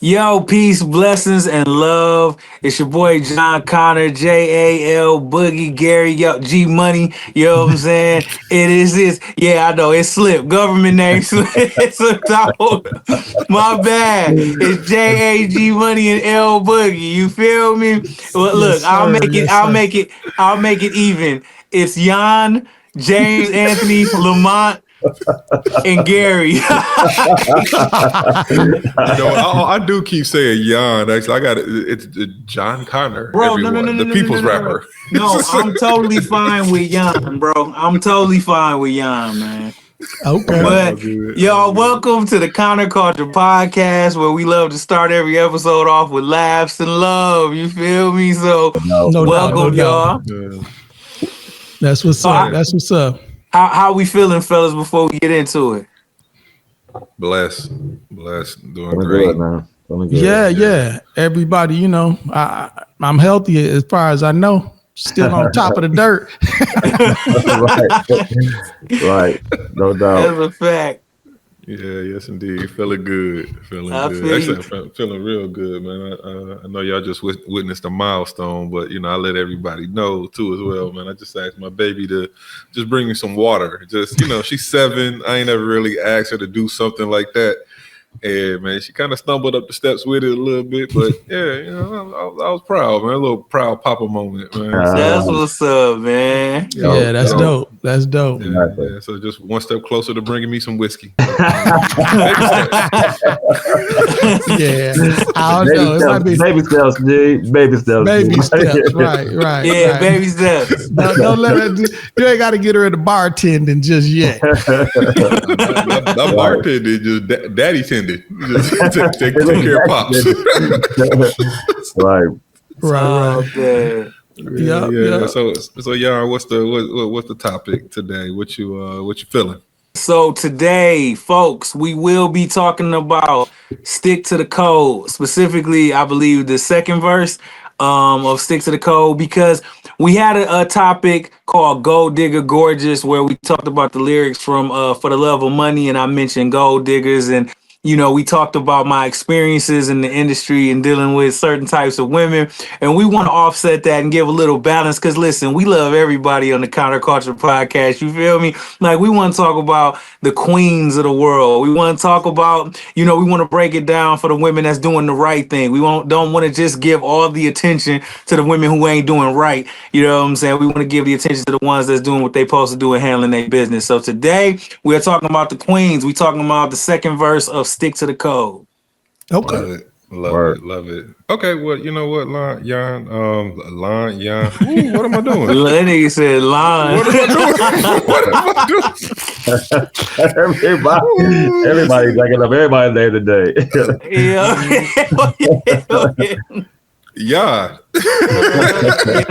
Yo, peace, blessings, and love. It's your boy Jon Connor, Jal Boogie Gary, yo, G Money. You know what I'm saying? It is this. Yeah, I know it slipped. Government name slipped out. My bad. It's JAG Money and L Boogie. You feel me? Well, Yes, look, I'll sir. make it. Yes, I'll sir. make it. I'll make it even. It's Jan, James, Anthony, Lamont, and Gary. I do keep saying Jan. Actually, I got it's Jon Connor. Bro, no, everyone, the people's rapper. No, I'm totally fine with Jan, bro. I'm totally fine with Jan, man. Okay. But y'all, welcome to the Counterculture Podcast, where we love to start every episode off with laughs and love. You feel me? So, No doubt, welcome, no doubt. y'all. That's what's up. That's what's up. How we feeling, fellas? Before we get into it, Blessed, doing Feeling great, good, man. Feeling good. Yeah. Everybody, I'm healthy as far as I know. Still on top of the dirt. right. No doubt. that's a fact. Yeah, yes, indeed. Feeling good. I Good. feel Actually, I'm feeling real good, man. I know y'all just witnessed a milestone, but I let everybody know too as well, man. I just asked my baby to just bring me some water. Just she's 7. I ain't ever really asked her to do something like that. And man, she kind of stumbled up the steps with it a little bit, but yeah, I was proud, man. A little proud papa moment, man. That's what's up, man. Yeah, that's dope. That's dope. Yeah, so just one step closer to bringing me some whiskey. Yeah. I don't know. It might be Baby steps, dude. Baby steps. baby steps. Right. Yeah, right. baby steps. Don't let her you ain't got to get her into bartending just yet. That bartender just daddy tended. Just take care of pops. Right. Right. Yeah. Yeah. So Jan, what's the topic today? What you feeling? So today, folks, we will be talking about Stick to the Code. Specifically, I believe the second verse of Stick to the Code, because we had a topic called Gold Digger Gorgeous, where we talked about the lyrics from For the Love of Money, and I mentioned gold diggers, and we talked about my experiences in the industry and dealing with certain types of women. And we want to offset that and give a little balance. Because listen, we love everybody on the Counterculture Podcast. You feel me? Like, we want to talk about the queens of the world. We want to talk about, we want to break it down for the women that's doing the right thing. We don't want to just give all the attention to the women who ain't doing right. You know what I'm saying? We want to give the attention to the ones that's doing what they supposed to do and handling their business. So today we're talking about the queens. We're talking about the second verse of Stick to the Code. Okay. Love it. Okay, well, you know what, Jan? Ooh, what am I doing? That nigga said line. What am I doing? Everybody's backing up everybody's name today. Yeah.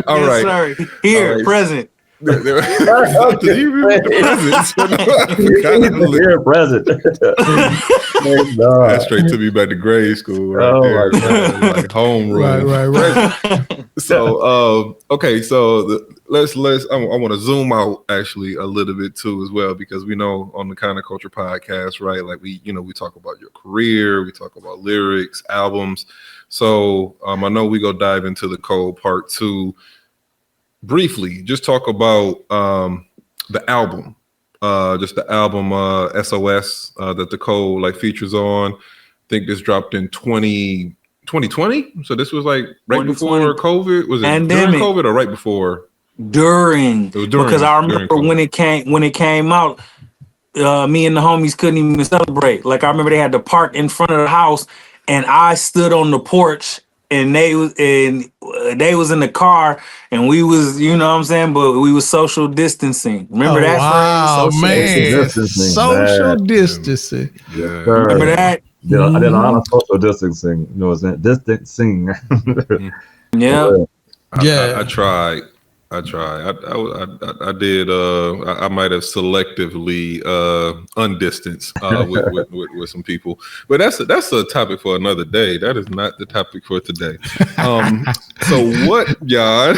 All Yes, right. sir. Here, All right. present. Did you remember the Here, present. That straight took me back to grade school right there. Like homeroom. Right. So okay, so let's I want to zoom out actually a little bit too as well, because we know on the Counterculture Podcast, right? Like we talk about your career, we talk about lyrics, albums. So I know we go dive into the code part 2. Briefly, just talk about the album, just the album SOS that the code features on. I think this dropped in 2020. So this was like right before COVID. Was it Pandemic. during COVID or right before? During. It was during, because I remember when it came out, me and the homies couldn't even celebrate. Like, I remember they had to park in front of the house, and I stood on the porch, and they was in the car, and we was, you know what I'm saying, but we was social distancing. Remember that phrase? Social distancing. Yeah. Remember that? I did a lot of social distancing. You know what I'm saying? Distancing. Yeah. Yeah. I tried. I did. I might have selectively undistanced with some people, but that's a topic for another day. That is not the topic for today. So what, Jan?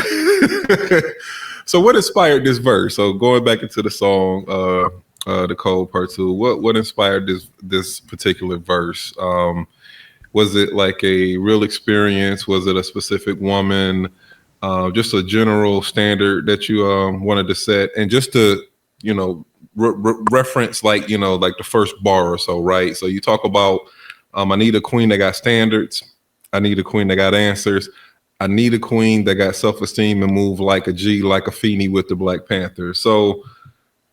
So what inspired this verse? So going back into the song, the Code Part 2. What inspired this particular verse? Was it like a real experience? Was it a specific woman? Just a general standard that you wanted to set, and just to reference like like the first bar or so, right? So you talk about I need a queen that got standards. I need a queen that got answers. I need a queen that got self-esteem and move like a G, like a Feeny with the Black Panther. So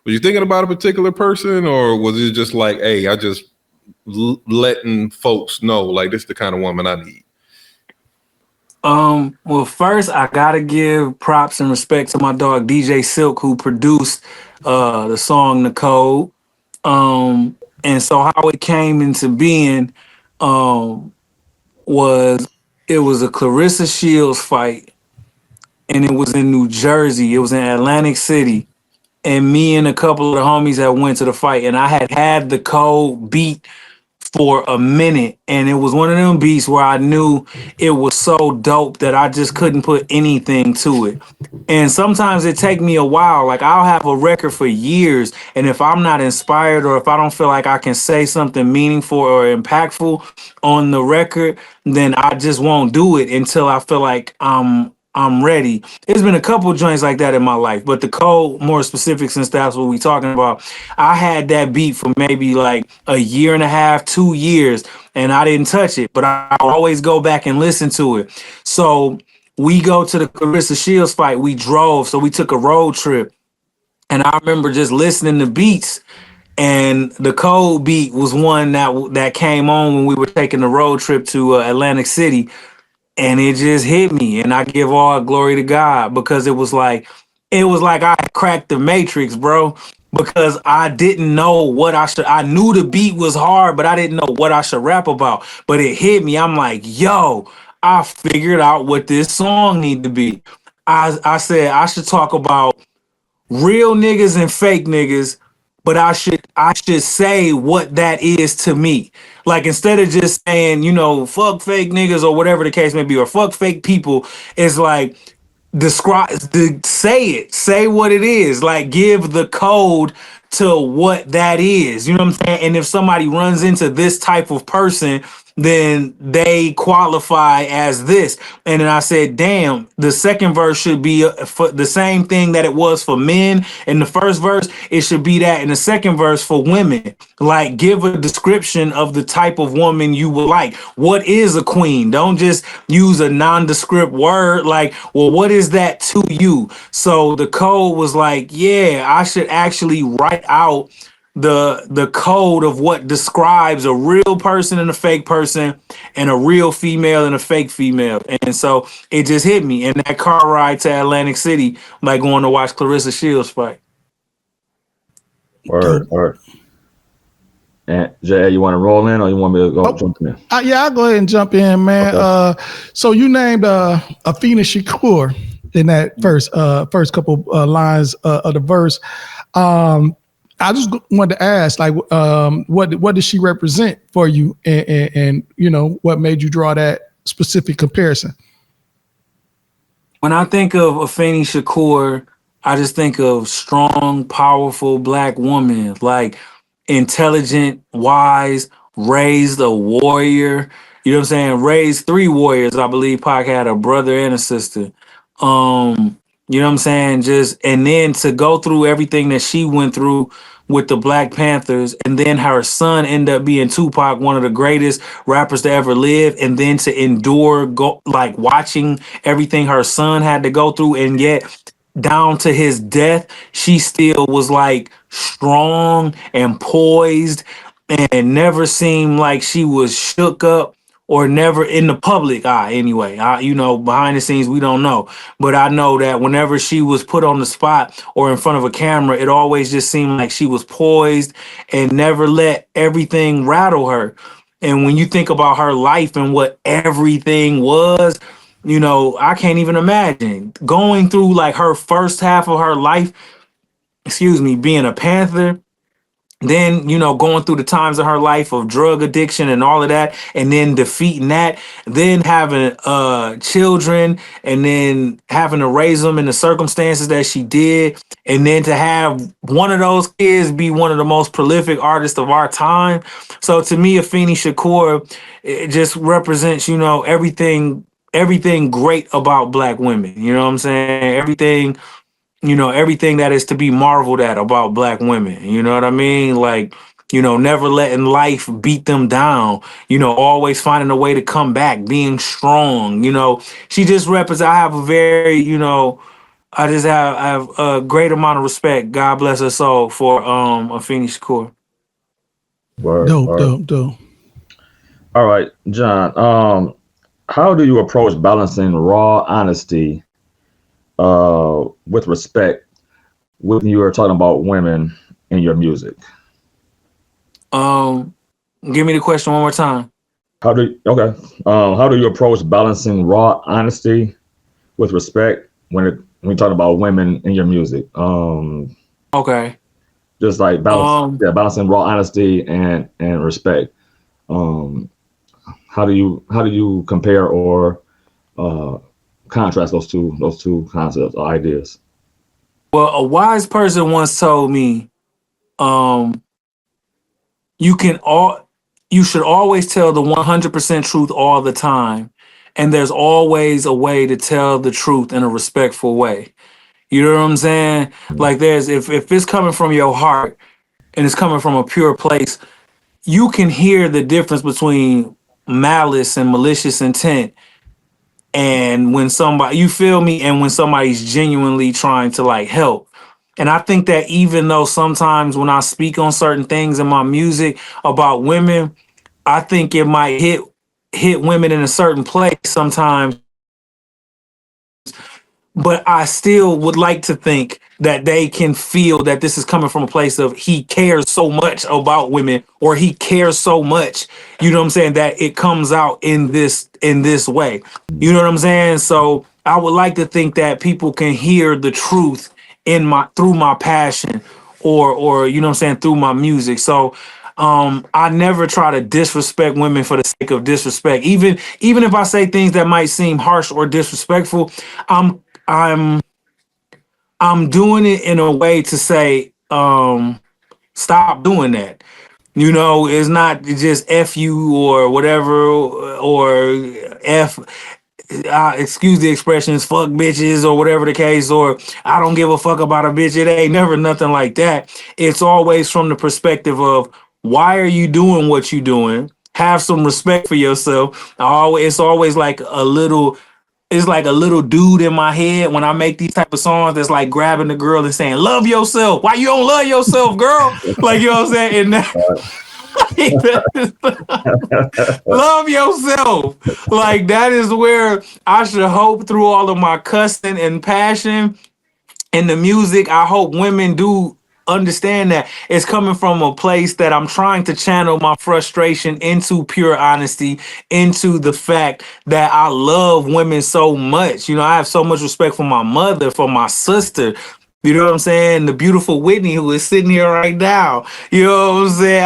were you thinking about a particular person, or was it just like, hey, I just letting folks know like this is the kind of woman I need? Well, first I gotta give props and respect to my dog DJ Silk, who produced the song "The Code." And so how it came into being was it was a Clarissa Shields fight, and it was in New Jersey. It was in Atlantic City, and me and a couple of the homies that went to the fight, and I had the Code beat for a minute, and it was one of them beats where I knew it was so dope that I just couldn't put anything to it. And sometimes it take me a while. Like I'll have a record for years, and if I'm not inspired or if I don't feel like I can say something meaningful or impactful on the record, then I just won't do it until I feel like I'm ready. There's been a couple joints like that in my life, but the Code, more specific, since that's what we talking about, I had that beat for maybe like a year and a half, 2 years, and I didn't touch it, but I always go back and listen to it. So we go to the Clarissa Shields fight. We drove, so we took a road trip, and I remember just listening to beats. And the Code beat was one that came on when we were taking the road trip to Atlantic City, and it just hit me, and I give all glory to God, because it was like I cracked the matrix, bro, because I didn't know what I knew the beat was hard, but I didn't know what I should rap about. But it hit me. I'm like, yo, I figured out what this song need to be. I said I should talk about real niggas and fake niggas, but I should say what that is to me. Like instead of just saying, fuck fake niggas or whatever the case may be, or fuck fake people, it's like say what it is. Like give the code to what that is. You know what I'm saying? And if somebody runs into this type of person, then they qualify as this. And then I said, damn, the second verse should be for the same thing that it was for men in the first verse. It should be that in the second verse for women. Like give a description of the type of woman you would like. What is a queen? Don't just use a nondescript word. Like, well, what is that to you? So the Code was like, yeah, I should actually write out the code of what describes a real person and a fake person, and a real female and a fake female. And so it just hit me in that car ride to Atlantic City, like going to watch Clarissa Shields fight. Word. And Jay, you want to roll in, or you want me to go jump in? Yeah, I'll go ahead and jump in, man. Okay. So you named Afeni Shakur in that first couple lines of the verse. I just wanted to ask, like, what does she represent for you, and what made you draw that specific comparison? When I think of Afeni Shakur, I just think of strong, powerful Black woman, like intelligent, wise, raised a warrior. You know what I'm saying? Raised 3 warriors, I believe. Pac had a brother and a sister. You know what I'm saying? And then to go through everything that she went through with the Black Panthers, and then her son ended up being Tupac, one of the greatest rappers to ever live, and then to endure watching everything her son had to go through, and yet down to his death, she still was like strong and poised, and never seemed like she was shook up, or never in the public eye anyway. Behind the scenes, we don't know. But I know that whenever she was put on the spot or in front of a camera, it always just seemed like she was poised and never let everything rattle her. And when you think about her life and what everything was, I can't even imagine going through like her first half of her life, being a Panther, then going through the times of her life of drug addiction and all of that, and then defeating that, then having children, and then having to raise them in the circumstances that she did, and then to have one of those kids be one of the most prolific artists of our time. So to me, Afeni Shakur, it just represents everything great about Black women. You know what I'm saying? Everything that is to be marveled at about Black women. You know what I mean? Like, never letting life beat them down, always finding a way to come back, being strong. She just represents, I have a very, I have a great amount of respect. God bless her soul for Afeni Shakur. Word, Dope, word. dope, dope. All right, John. How do you approach balancing raw honesty with respect when you are talking about women in your music? Give me the question one more time. How do you approach balancing raw honesty with respect when you talk about women in your music? Okay. Just like Um, balancing raw honesty and respect. Um, how do you compare or uh, contrast those two concepts or ideas? well, a wise person once told me, um, you can all you should always tell the 100% truth all the time, and there's always a way to tell the truth in a respectful way. You know what I'm saying? Like, there's if it's coming from your heart and it's coming from a pure place, you can hear the difference between malice and malicious intent, and when somebody, you feel me, and when somebody's genuinely trying to like help. And I think that even though sometimes when I speak on certain things in my music about women, I think it might hit women in a certain place sometimes, but I still would like to think that they can feel that this is coming from a place of he cares so much about women, or he cares so much, you know what I'm saying, that it comes out in this way. You know what I'm saying? So I would like to think that people can hear the truth in my through my passion, or you know what I'm saying, through my music. So I never try to disrespect women for the sake of disrespect. Even if I say things that might seem harsh or disrespectful, I'm I'm I'm doing it in a way to say, stop doing that. It's not just F you or whatever, or F, excuse the expressions, fuck bitches or whatever the case, or I don't give a fuck about a bitch. It ain't never nothing like that. It's always from the perspective of, why are you doing what you doing? Have some respect for yourself. It's always like a little, it's like a little dude in my head when I make these type of songs that's like grabbing the girl and saying, love yourself. Why you don't love yourself, girl? Like, you know what I'm saying? And love yourself. Like, that is where I should hope, through all of my cussing and passion in the music, I hope women do understand that it's coming from a place that I'm trying to channel my frustration into pure honesty, into the fact that I love women so much. I have so much respect for my mother, for my sister. You know what I'm saying? The beautiful Whitney, who is sitting here right now. You know what I'm saying?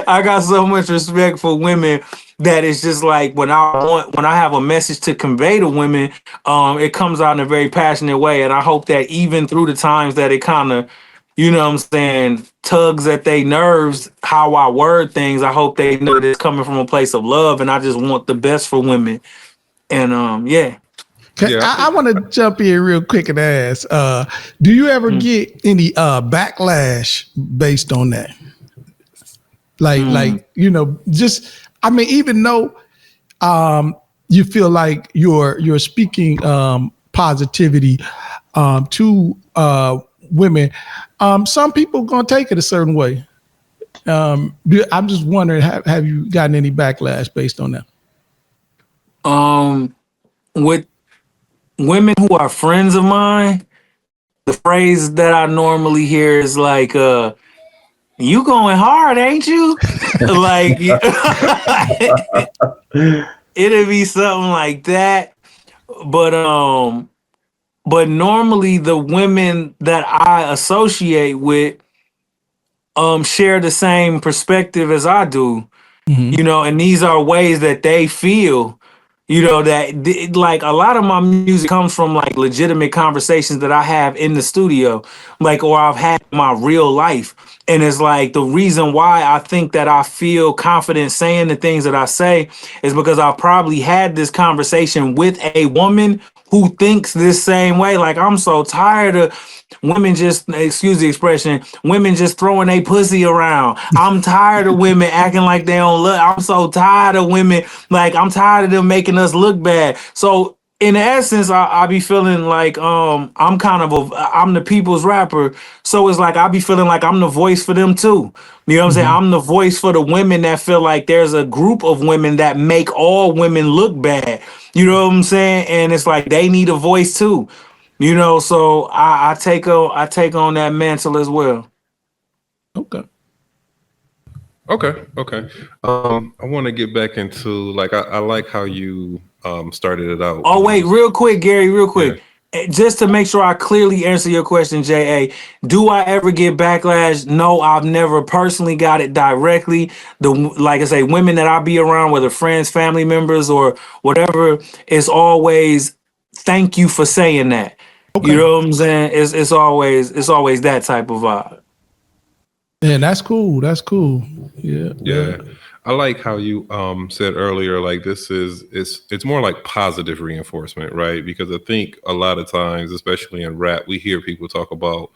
I got so much respect for women that it's just like, when I have a message to convey to women, it comes out in a very passionate way. And I hope that even through the times that it kind of, you know what I'm saying, tugs at their nerves, how I word things, I hope they know that it's coming from a place of love, and I just want the best for women. And yeah. Okay, Yeah, I I think want to jump in real quick and ask, do you ever Mm, get any backlash based on that? mm. Just, I mean, even though you feel like you're speaking positivity to women, some people gonna take it a certain way. I'm just wondering, have you gotten any backlash based on that? Um, with women who are friends of mine, the phrase that I normally hear is like, you going hard, ain't you? Like, it'll be something like that. But but normally the women that I associate with, share the same perspective as I do, Mhm. you know, and these are ways that they feel, you know, that like a lot of my music comes from like legitimate conversations that I have in the studio, like, or I've had in my real life. And it's like the reason why I think that I feel confident saying the things that I say is because I probably had this conversation with a woman who thinks this same way. Like, I'm so tired of women just, excuse the expression, women just throwing a pussy around. I'm tired of women acting like they don't look. I'm so tired of women. Like, I'm tired of them making us look bad. So in essence, I be feeling like I'm kind of I'm the people's rapper. So it's like I be feeling like I'm the voice for them too. You know what I'm saying? I'm the voice for the women that feel like there's a group of women that make all women look bad. You know what I'm saying? And it's like they need a voice too. You know, so I take on that mantle as well. Okay. Okay. I want to get back into like I like how you started it out. Oh wait, real quick, Gary, real Yeah. quick. Just to make sure I clearly answer your question, JA, do I ever get backlash? No, I've never personally got it directly. Like I say, women that I be around, whether friends, family members, or whatever, it's always thank you for saying that. You Okay. know what I'm saying? It's always that type of vibe. Yeah, that's cool. That's cool. Yeah. Yeah. I like how you said earlier, like this is it's more like positive reinforcement, right? Because I think a lot of times, especially in rap, we hear people talk about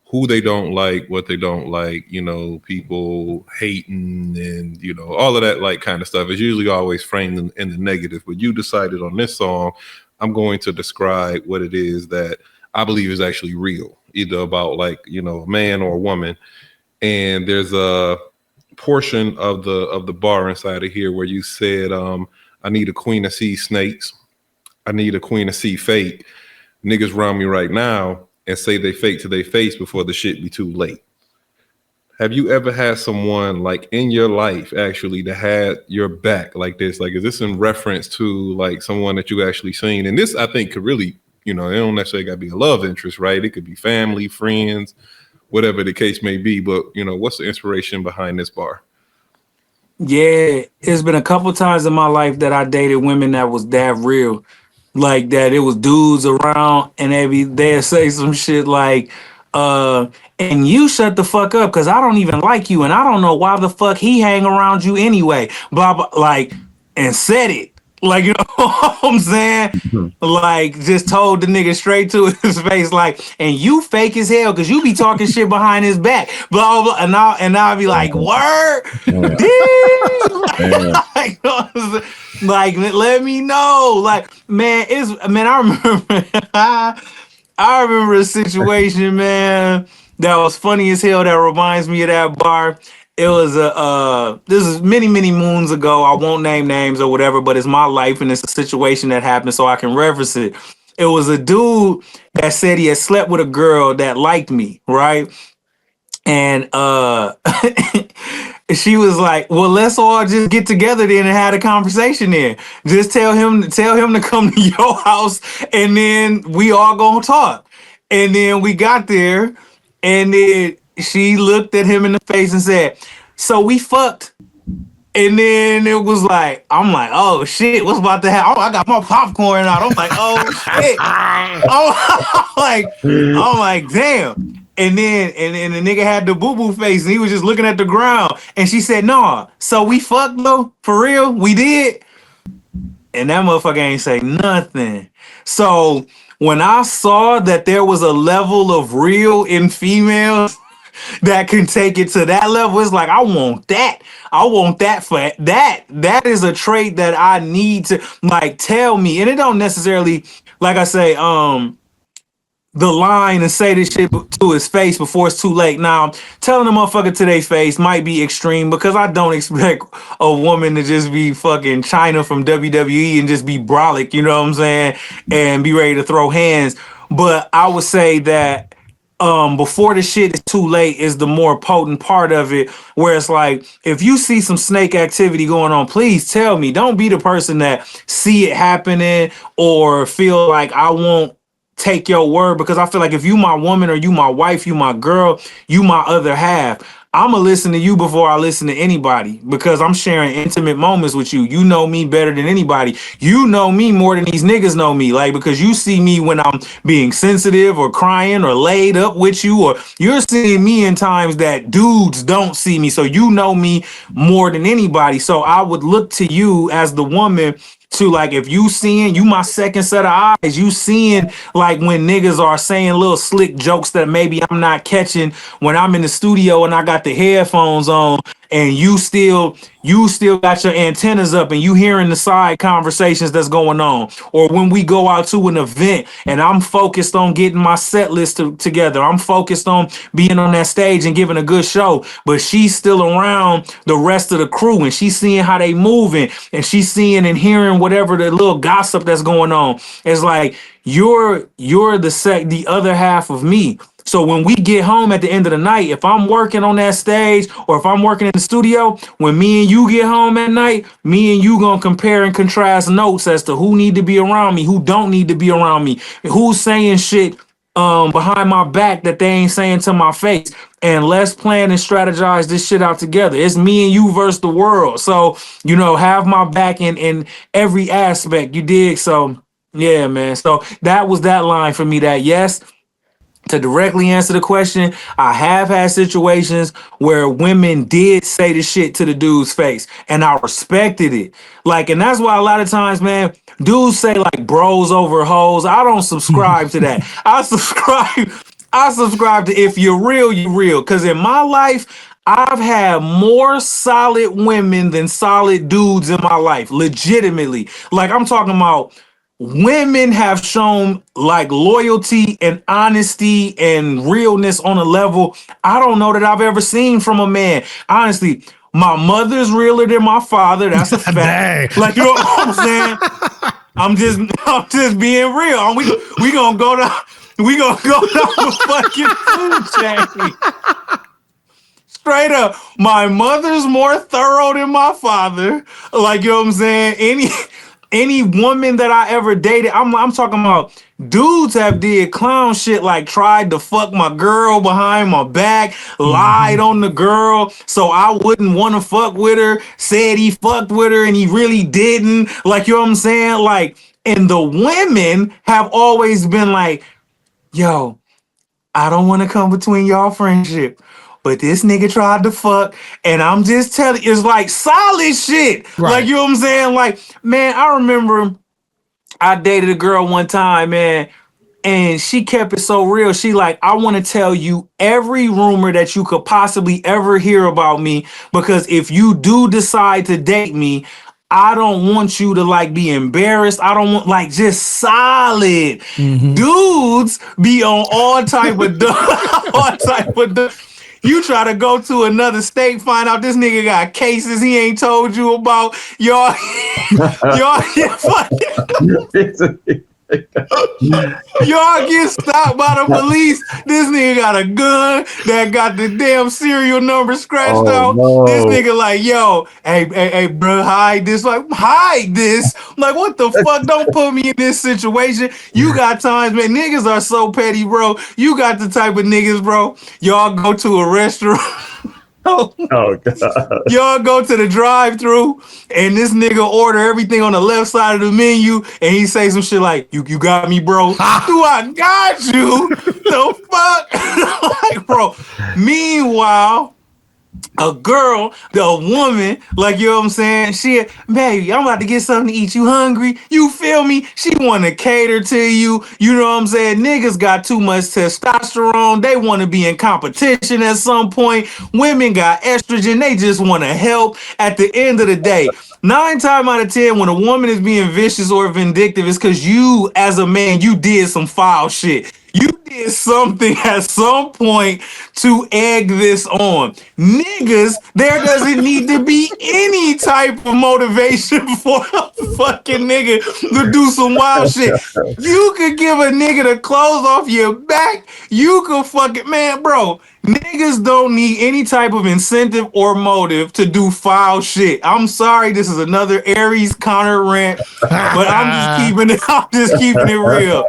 who they don't like, what they don't like, you know, people hating and, you know, all of that like kind of stuff is usually always framed in the negative. But you decided on this song, I'm going to describe what it is that I believe is actually real, either about like, you know, a man or a woman. And there's a portion of the bar inside of here where you said, I need a queen to see snakes. I need a queen to see fate. Niggas around me right now and say they fake to their face before the shit be too late. Have you ever had someone like in your life actually that had your back like this? Like, is this in reference to like someone that you actually seen? And this, I think, could really, you know, it don't necessarily got to be a love interest, right? It could be family, friends, whatever the case may be. But, you know, what's the inspiration behind this bar? Yeah, it's been a couple times in my life that I dated women that was that real. Like that it was dudes around and they'd say some shit like, and you shut the fuck up because I don't even like you and I don't know why the fuck he hang around you anyway. Blah blah like and said it. Like, you know what I'm saying? Like, just told the nigga straight to his face, like, and you fake as hell because you be talking shit behind his back, blah blah. And I'll be like, word, Yeah. like, like, let me know, like, man, I remember, I remember a situation, man, that was funny as hell. That reminds me of that bar. It was this is many moons ago. I won't name names or whatever, but it's my life and it's a situation that happened, so I can reference it. It was a dude that said he had slept with a girl that liked me, right? And she was like, "Well, let's all just get together then and have a conversation then. Just tell him to come to your house, and then we all gonna talk." And then we got there, and then she looked at him in the face and said, "So we fucked." And then it was like, I'm like, oh shit, what's about to happen? Oh, I got my popcorn out. I'm like, oh shit. I'm like, damn. And then the nigga had the boo-boo face and he was just looking at the ground. And she said, "No, so we fucked though? For real? We did?" And that motherfucker ain't say nothing. So when I saw that there was a level of real in females that can take it to that level, it's like, I want that. I want that for that. That is a trait that I need to like tell me. And it don't necessarily, like I say, the line and say this shit to his face before it's too late. Now, telling the motherfucker to their face might be extreme because I don't expect a woman to just be fucking China from WWE and just be brolic, you know what I'm saying, and be ready to throw hands. But I would say that before the shit is too late is the more potent part of it, where it's like, if you see some snake activity going on, please tell me. Don't be the person that see it happening or feel like I won't take your word, because I feel like if you my woman or you my wife, you my girl, you my other half, I'ma listen to you before I listen to anybody, because I'm sharing intimate moments with you. You know me better than anybody. You know me more than these niggas know me. Like, because you see me when I'm being sensitive or crying or laid up with you, or you're seeing me in times that dudes don't see me. So you know me more than anybody. So I would look to you as the woman to, like, if you seeing, you my second set of eyes, you seeing like when niggas are saying little slick jokes that maybe I'm not catching when I'm in the studio and I got the headphones on, and you still got your antennas up and you hearing the side conversations that's going on. Or when we go out to an event and I'm focused on getting my set list together, I'm focused on being on that stage and giving a good show, but she's still around the rest of the crew and she's seeing how they moving and she's seeing and hearing whatever the little gossip that's going on. It's like you're the other half of me. So when we get home at the end of the night, if I'm working on that stage or if I'm working in the studio, when me and you get home at night, me and you gonna compare and contrast notes as to who need to be around me, who don't need to be around me, who's saying shit behind my back that they ain't saying to my face. And let's plan and strategize this shit out together. It's me and you versus the world. So, have my back in every aspect. You dig? So yeah, man. So that was that line for me. That yes. To directly answer the question, I have had situations where women did say the shit to the dude's face, and I respected it. Like, and that's why a lot of times, man, dudes say like bros over hoes. I don't subscribe to that. I subscribe to if you're real, you're real. Because in my life, I've had more solid women than solid dudes in my life, legitimately. Like, I'm talking about women have shown like loyalty and honesty and realness on a level I don't know that I've ever seen from a man. Honestly, my mother's realer than my father. That's a fact. Dang. Like, you know what I'm saying? I'm just being real. We gonna go down. We gonna go down the fucking food chain. Straight up, my mother's more thorough than my father. Like, you know what I'm saying? Any woman that I ever dated, I'm talking about dudes have did clown shit, like tried to fuck my girl behind my back, lied on the girl so I wouldn't want to fuck with her, said he fucked with her and he really didn't. Like, you know what I'm saying? Like, and the women have always been like, yo, I don't want to come between y'all friendship, but this nigga tried to fuck, and I'm just telling you, it's like solid shit. Right. Like, you know what I'm saying? Like, man, I remember I dated a girl one time, man, and she kept it so real. She like, I want to tell you every rumor that you could possibly ever hear about me, because if you do decide to date me, I don't want you to like be embarrassed. I don't want, like, just solid dudes be on all type of all type of. You try to go to another state, find out this nigga got cases he ain't told you about. Y'all get y'all get stopped by the police. This nigga got a gun that got the damn serial number scratched out. no. This nigga like, yo, hey, bro, hide this. Like, hide this. Like, what the fuck? Don't put me in this situation. You got times, man. Niggas are so petty, bro. You got the type of niggas, bro. Y'all go to a restaurant. Oh God. Y'all go to the drive-thru and this nigga order everything on the left side of the menu and he say some shit like, you got me, bro. Do I got you? The fuck? Like, bro. Meanwhile, a woman, like, you know what I'm saying? She, baby, I'm about to get something to eat. You hungry? You feel me? She want to cater to you. You know what I'm saying? Niggas got too much testosterone. They want to be in competition at some point. Women got estrogen. They just want to help. At the end of the day, 9 times out of 10, when a woman is being vicious or vindictive, it's because you, as a man, you did some foul shit. You did something at some point to egg this on. Niggas, there doesn't need to be any type of motivation for a fucking nigga to do some wild shit. You could give a nigga the clothes off your back. You could fucking, man, bro. Niggas don't need any type of incentive or motive to do foul shit. I'm sorry, this is another Aries Connor rant, but I'm just keeping it. I'm just keeping it real.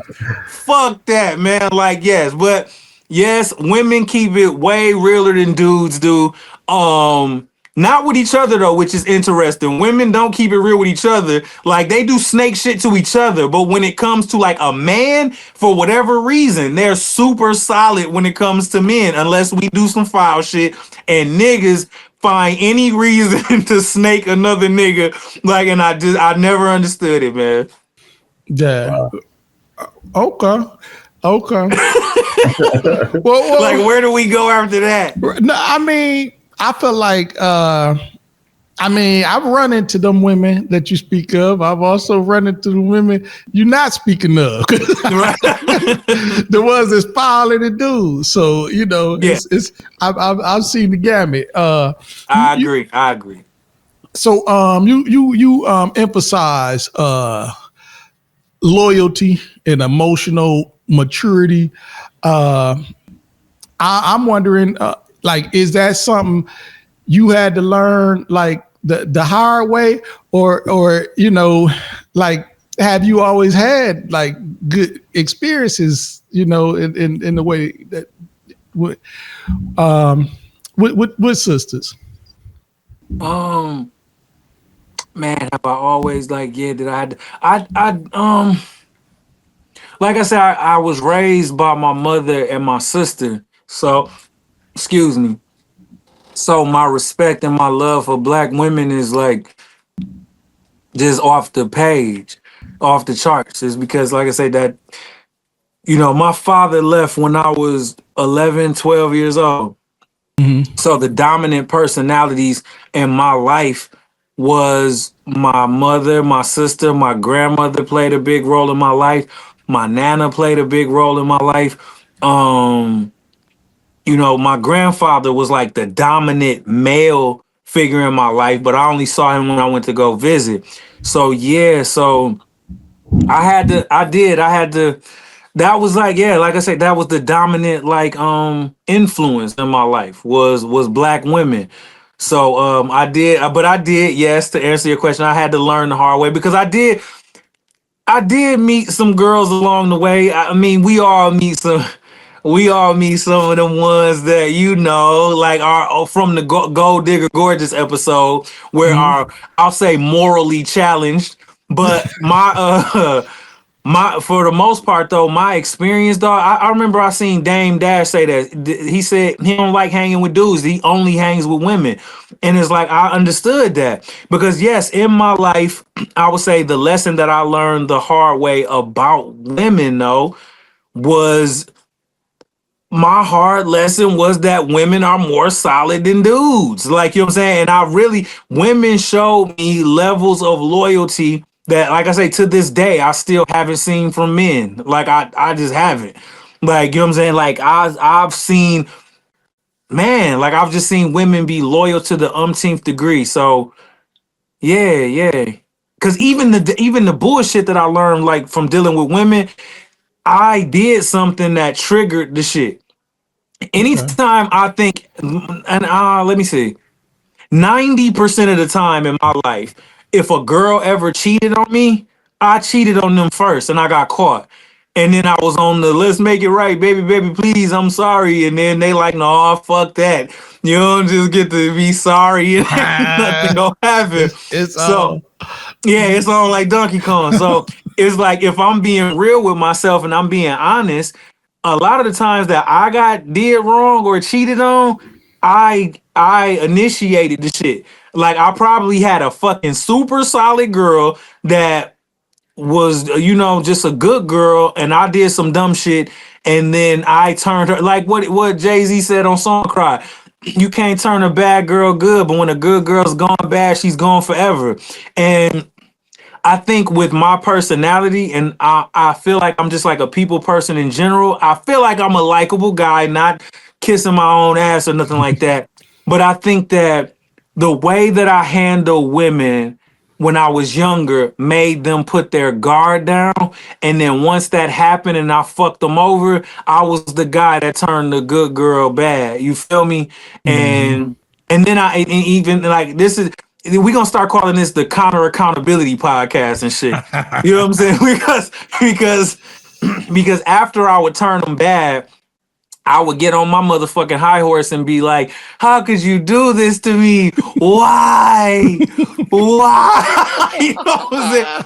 Fuck that, man. Like, yes, but yes, women keep it way realer than dudes do. Not with each other though, which is interesting. Women don't keep it real with each other. Like they do snake shit to each other, but when it comes to like a man, for whatever reason, they're super solid when it comes to men, unless we do some foul shit and niggas find any reason to snake another nigga. Like, and I never understood it, man. Yeah. Okay. well, Like, where do we go after that? no, I mean, I feel like I've run into them women that you speak of. I've also run into the women you're not speaking of. The ones that's following the dudes. So, you know, Yeah. I've seen the gamut. I agree. So you emphasize loyalty and emotional maturity. I'm wondering, like, is that something you had to learn like the hard way, or you know, like have you always had like good experiences, you know, in the way that with sisters? Man, have I always like, yeah, did like I said, I was raised by my mother and my sister. So, excuse me. So my respect and my love for black women is like just off the page, off the charts. Is because, like I said, that, you know, my father left when I was 11, 12 years old. So the dominant personalities in my life was my mother, my sister, my grandmother played a big role in my life. My nana played a big role in my life. You know, my grandfather was like the dominant male figure in my life, but I only saw him when I went to go visit. So yeah, so I had to that was like, yeah, like I said, that was the dominant like influence in my life was black women. So I did, yes, to answer your question, I had to learn the hard way because I did meet some girls along the way. I mean, we all meet some of the ones that, you know, like are from the Gold Digger Gorgeous episode where are, I'll say, morally challenged. But my for the most part though, my experience though, I remember I seen Dame Dash say that he said he don't like hanging with dudes, he only hangs with women. And it's like I understood that because yes, in my life, I would say the lesson that I learned the hard way about women though was my hard lesson was that women are more solid than dudes. Like, you know what I'm saying? And women showed me levels of loyalty that, like I say, to this day, I still haven't seen from men. Like, I just haven't. Like, you know what I'm saying? Like, I've seen, man, like, I've just seen women be loyal to the umpteenth degree. So, yeah. Because even the bullshit that I learned, like, from dealing with women, I did something that triggered the shit. Anytime I think, and let me see, 90% of the time in my life, if a girl ever cheated on me, I cheated on them first and I got caught. And then I was on the let's make it right, baby, please, I'm sorry. And then they like, no, fuck that. You don't just get to be sorry and nothing gonna happen. It's so yeah, it's on like Donkey Kong. So it's like if I'm being real with myself and I'm being honest, a lot of the times that I did wrong or cheated on, I initiated the shit. Like I probably had a fucking super solid girl that was, you know, just a good girl, and I did some dumb shit, and then I turned her like what Jay-Z said on Song Cry. You can't turn a bad girl good, but when a good girl's gone bad, she's gone forever. And I think with my personality, and I feel like I'm just like a people person in general. I feel like I'm a likable guy, not kissing my own ass or nothing like that. But I think that the way that I handle women when I was younger made them put their guard down. And then once that happened and I fucked them over, I was the guy that turned the good girl bad. You feel me? And then and even like this is we gonna start calling this the Connor accountability podcast and shit. You know what I'm saying? Because after I would turn them bad, I would get on my motherfucking high horse and be like, how could you do this to me? Why? Why? You know what I'm saying?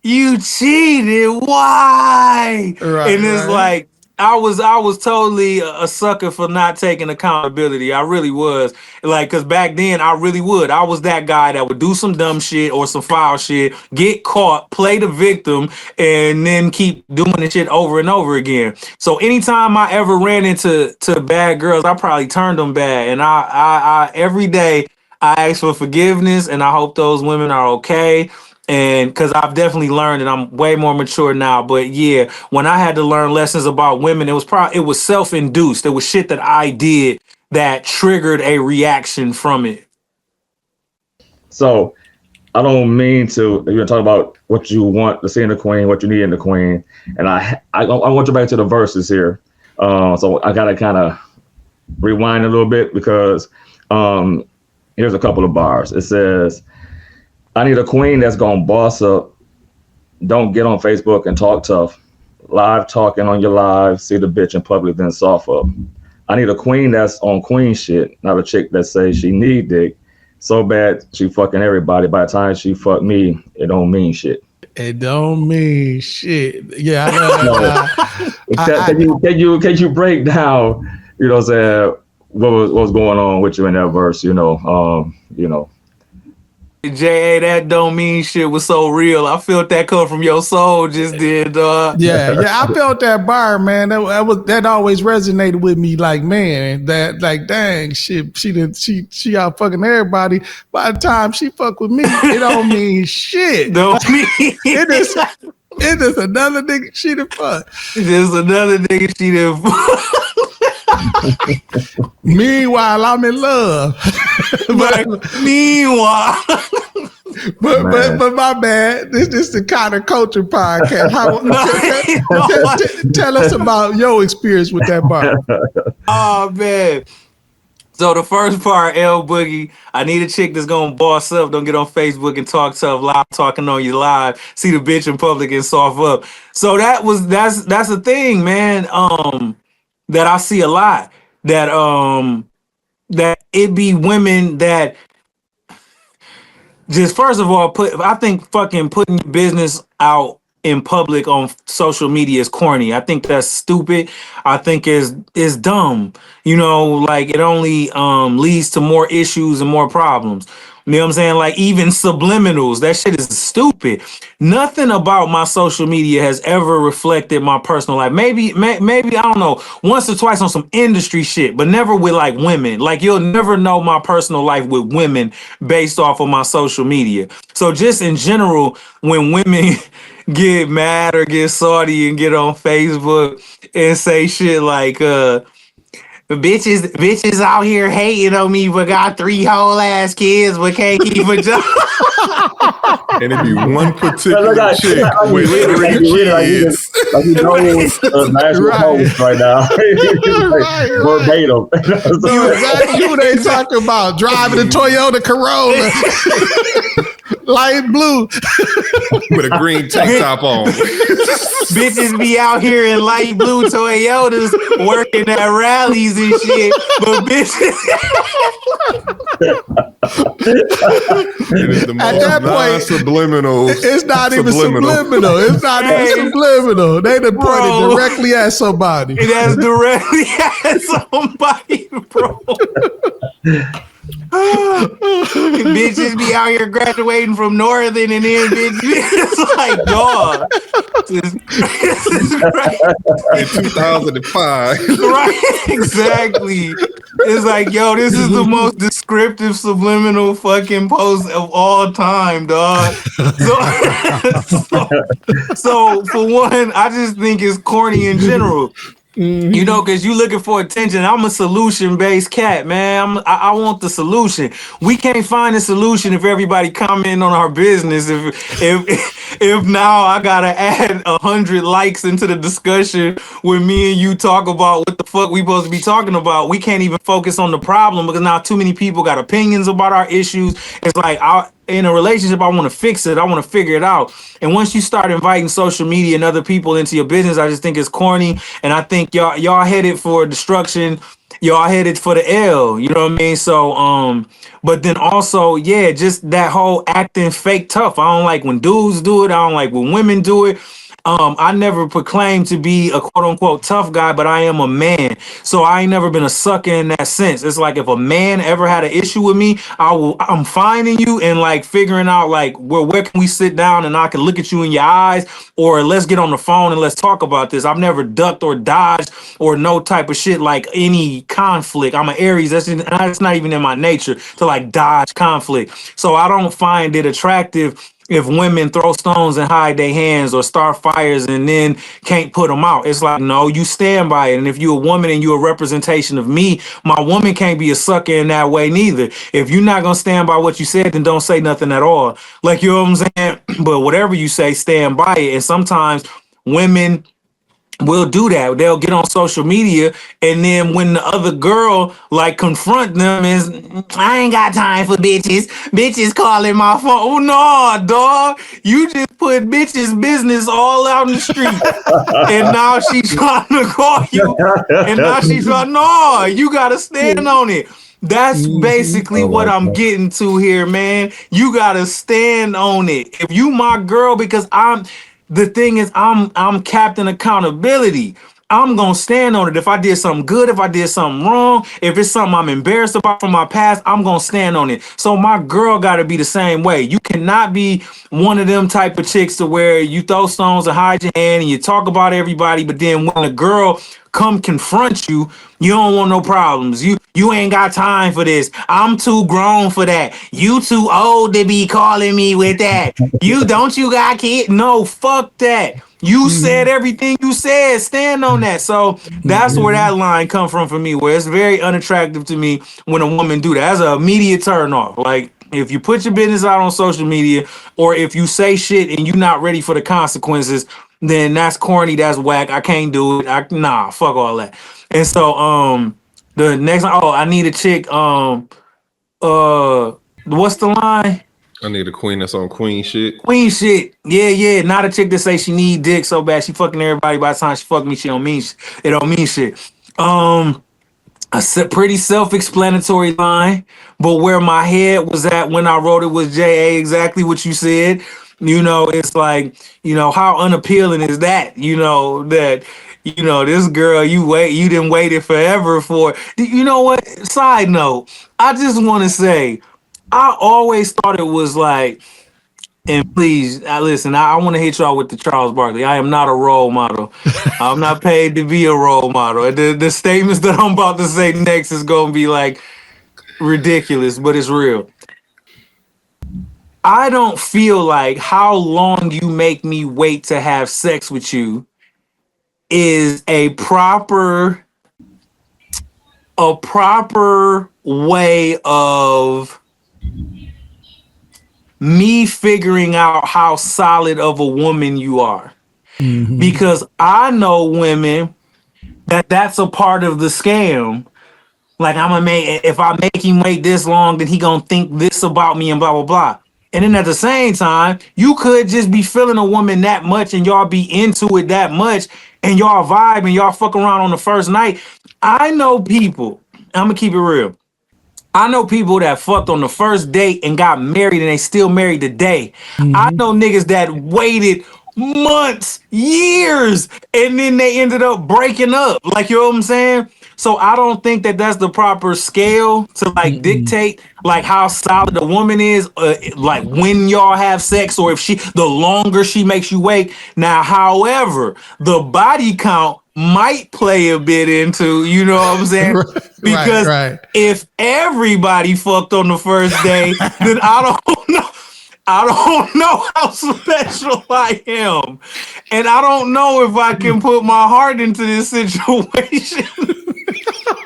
You cheated. Why? Right, And it's right. like I was totally a sucker for not taking accountability. I really was. Like, cause back then I really would. I was that guy that would do some dumb shit or some foul shit, get caught, play the victim, and then keep doing the shit over and over again. So anytime I ever ran into bad girls, I probably turned them bad. And I every day I ask for forgiveness, and I hope those women are okay. And because I've definitely learned, and I'm way more mature now. But yeah, when I had to learn lessons about women, it was self-induced. It was shit that I did that triggered a reaction from it. So I don't mean to. You're talking about what you want to see in the queen, what you need in the queen, and I want you back to the verses here. So I gotta kind of rewind a little bit because here's a couple of bars. It says, I need a queen that's gonna boss up. Don't get on Facebook and talk tough. Live talking on your live, see the bitch in public, then soft up. I need a queen that's on queen shit, not a chick that says she need dick. So bad she fucking everybody. By the time she fuck me, it don't mean shit. It don't mean shit. Yeah, I know. Can you break down, you know what I'm saying, what was going on with you in that verse, you know? J.A., that don't mean shit was so real. I felt that come from your soul just did, Yeah, I felt that bar, man. That always resonated with me. Like, man, that like, dang, shit, she out fucking everybody. By the time she fuck with me, it don't mean shit. Don't mean It is another nigga she done fuck. There's another nigga she done Meanwhile, I'm in love. But meanwhile, but my bad. This is the Kind of Culture podcast. Tell us about your experience with that bar. Oh man. So the first part, L Boogie, I need a chick that's gonna boss up, don't get on Facebook and talk tough, live talking on you live, see the bitch in public and soft up. So that's the thing, man. That I see a lot. That it be women that just first of all I think fucking putting your business out in public on social media is corny. I think that's stupid. I think is dumb. You know, like it only leads to more issues and more problems. You know what I'm saying? Like even subliminals, that shit is stupid. Nothing about my social media has ever reflected my personal life. Maybe I don't know, once or twice on some industry shit, but never with like women. Like you'll never know my personal life with women based off of my social media. So just in general, when women get mad or get salty and get on Facebook and say shit like bitches out here hating on me but got 3 whole ass kids but can't keep a job. And it be one particular chick with 3 kids. Like you know, national post right now. Verbatim. You exactly who they talking about. Driving a Toyota Corolla. Light blue. With a green tank top on. Bitches be out here in light blue Toyotas working at rallies and shit, but bitches. At that point, subliminal. It's not even subliminal. It's not even subliminal. They done pointed directly at somebody. That's directly at somebody, bro. Bitches be out here graduating from Northern and then it's like, dog. This is great. In 2005. Right, exactly. It's like, yo, this is the most descriptive subliminal fucking post of all time, dog. So, so for one, I just think it's corny in general. You know, because you looking for attention. I'm a solution-based cat, man. I want the solution. We can't find a solution if everybody commenting on our business. If now I gotta add 100 likes into the discussion when me and you talk about what the fuck we supposed to be talking about, we can't even focus on the problem because now too many people got opinions about our issues. It's like in a relationship, I want to fix it. I want to figure it out. And once you start inviting social media and other people into your business, I just think it's corny. And I think y'all headed for destruction. Y'all headed for the L. You know what I mean? So but then also, yeah, just that whole acting fake tough. I don't like when dudes do it. I don't like when women do it. I never proclaimed to be a quote unquote tough guy, but I am a man. So I ain't never been a sucker in that sense. It's like if a man ever had an issue with me, I'm finding you and like figuring out like where can we sit down and I can look at you in your eyes, or let's get on the phone and let's talk about this. I've never ducked or dodged or no type of shit like any conflict. I'm an Aries. That's not even in my nature to like dodge conflict. So I don't find it attractive if women throw stones and hide their hands or start fires and then can't put them out. It's like, no, you stand by it. And if you're a woman and you're a representation of me, my woman can't be a sucker in that way neither. If you're not going to stand by what you said, then don't say nothing at all. Like, you know what I'm saying? But whatever you say, stand by it. And sometimes women will do that. They'll get on social media, and then when the other girl like confront them is, I ain't got time for bitches. Bitches calling my phone. Oh no, dog. You just put bitches business all out in the street. And now she trying to call you. And now she's like, no, you gotta stand on it. That's basically what I'm getting to here, man. You gotta stand on it. If you my girl, because the thing is, I'm Captain Accountability. I'm gonna stand on it. If I did something good, if I did something wrong, if it's something I'm embarrassed about from my past, I'm gonna stand on it. So my girl gotta be the same way. You cannot be one of them type of chicks to where you throw stones and hide your hand and you talk about everybody, but then when a girl come confront you, you don't want no problems. You ain't got time for this. I'm too grown for that. You too old to be calling me with that. You got kids? No, fuck that. You said everything you said. Stand on that. So that's where that line come from for me, where it's very unattractive to me when a woman do that. That's an immediate turn off. Like, if you put your business out on social media, or if you say shit and you're not ready for the consequences, then that's corny, that's whack. I can't do it. Nah, fuck all that. And so the next, I need a chick. What's the line? I need a queen that's on queen shit. Queen shit. Yeah. Not a chick that say she need dick so bad she fucking everybody. By the time she fuck me, she don't mean it don't mean shit. A pretty self-explanatory line, but where my head was at when I wrote it was J.A. exactly what you said. You know, it's like, you know, how unappealing is that? You know, that, you know, this girl you didn't wait it forever for. You know what? Side note, I just want to say, I always thought it was like, and please, listen, I want to hit y'all with the Charles Barkley. I am not a role model. I'm not paid to be a role model. The statements that I'm about to say next is going to be like ridiculous, but it's real. I don't feel like how long you make me wait to have sex with you is a proper way of me figuring out how solid of a woman you are. Because I know women that's a part of the scam. Like, if I make him wait this long, then he gonna think this about me and blah blah blah. And then at the same time, you could just be feeling a woman that much and y'all be into it that much and y'all vibe and y'all fuck around on the first night. I know people, I'm gonna keep it real. I know people that fucked on the first date and got married and they still married today. I know niggas that waited months, years, and then they ended up breaking up. Like, you know what I'm saying? So I don't think that that's the proper scale to like dictate like how solid a woman is, like when y'all have sex, or if the longer she makes you wait. Now, however, the body count might play a bit into, you know what I'm saying? Because right. if everybody fucked on the first day, then I don't know. I don't know how special I am. And I don't know if I can put my heart into this situation.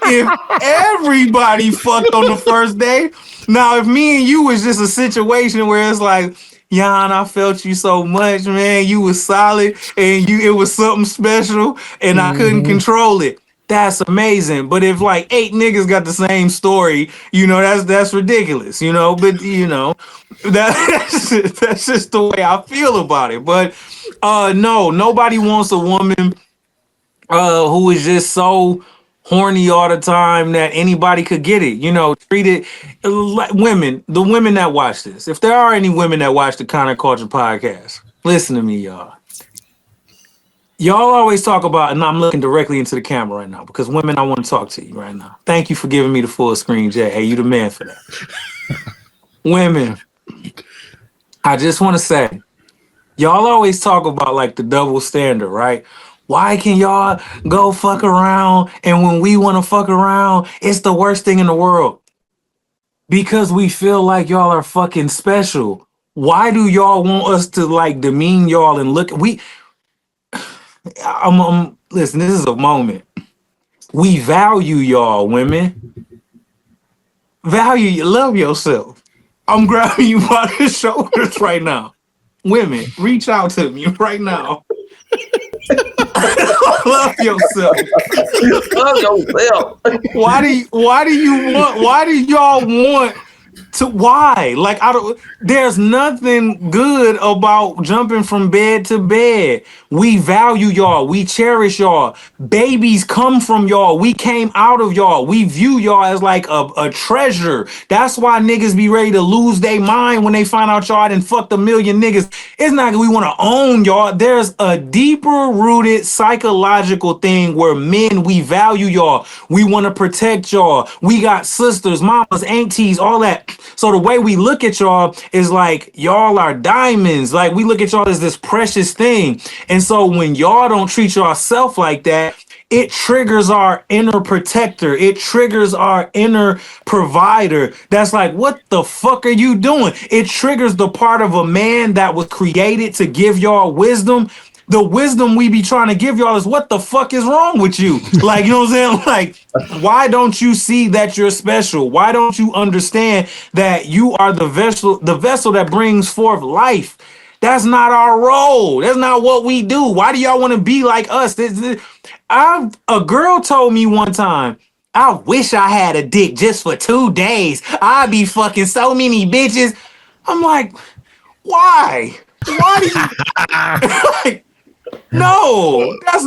If everybody fucked on the first day. Now, if me and you was just a situation where it's like, Jan, I felt you so much, man. You was solid and it was something special and I couldn't control it. That's amazing. But if like 8 niggas got the same story, you know, that's ridiculous, you know. But you know, that's just the way I feel about it. But no, nobody wants a woman who is just so horny all the time that anybody could get it. You know, treat it like women, the women that watch this. If there are any women that watch the Connor Culture podcast, listen to me, y'all. Y'all always talk about, and I'm looking directly into the camera right now because women, I want to talk to you right now. Thank you for giving me the full screen, Jay. Hey, you the man for that. Women, I just want to say, y'all always talk about like the double standard, right? Why can y'all go fuck around and when we want to fuck around, it's the worst thing in the world? Because we feel like y'all are fucking special. Why do y'all want us to like demean y'all and look? Listen, this is a moment. We value y'all, women. Value you, love yourself. I'm grabbing you by the shoulders right now. Women, reach out to me right now. Love yourself. Love yourself. Why do y'all want to why? Like there's nothing good about jumping from bed to bed. We value y'all, we cherish y'all. Babies come from y'all. We came out of y'all. We view y'all as like a treasure. That's why niggas be ready to lose their mind when they find out y'all done fucked a million niggas. It's not that we want to own y'all. There's a deeper rooted psychological thing where men, we value y'all. We want to protect y'all. We got sisters, mamas, aunties, all that. So the way we look at y'all is like y'all are diamonds. Like we look at y'all as this precious thing. And so when y'all don't treat yourself like that, it triggers our inner protector. It triggers our inner provider. That's like, what the fuck are you doing? It triggers the part of a man that was created to give y'all wisdom. The wisdom we be trying to give y'all is what the fuck is wrong with you? Like, you know what I'm saying? Like, why don't you see that you're special? Why don't you understand that you are the vessel that brings forth life? That's not our role. That's not what we do. Why do y'all want to be like us? A girl told me one time, I wish I had a dick just for 2 days. I'd be fucking so many bitches. I'm like, why? Why do you like, no, that's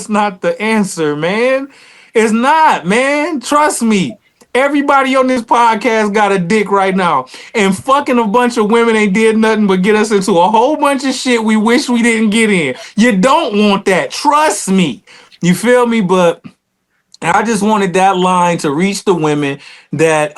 not the answer, man. It's not, man. Trust me. Everybody on this podcast got a dick right now. And fucking a bunch of women ain't did nothing but get us into a whole bunch of shit we wish we didn't get in. You don't want that. Trust me. You feel me? But I just wanted that line to reach the women that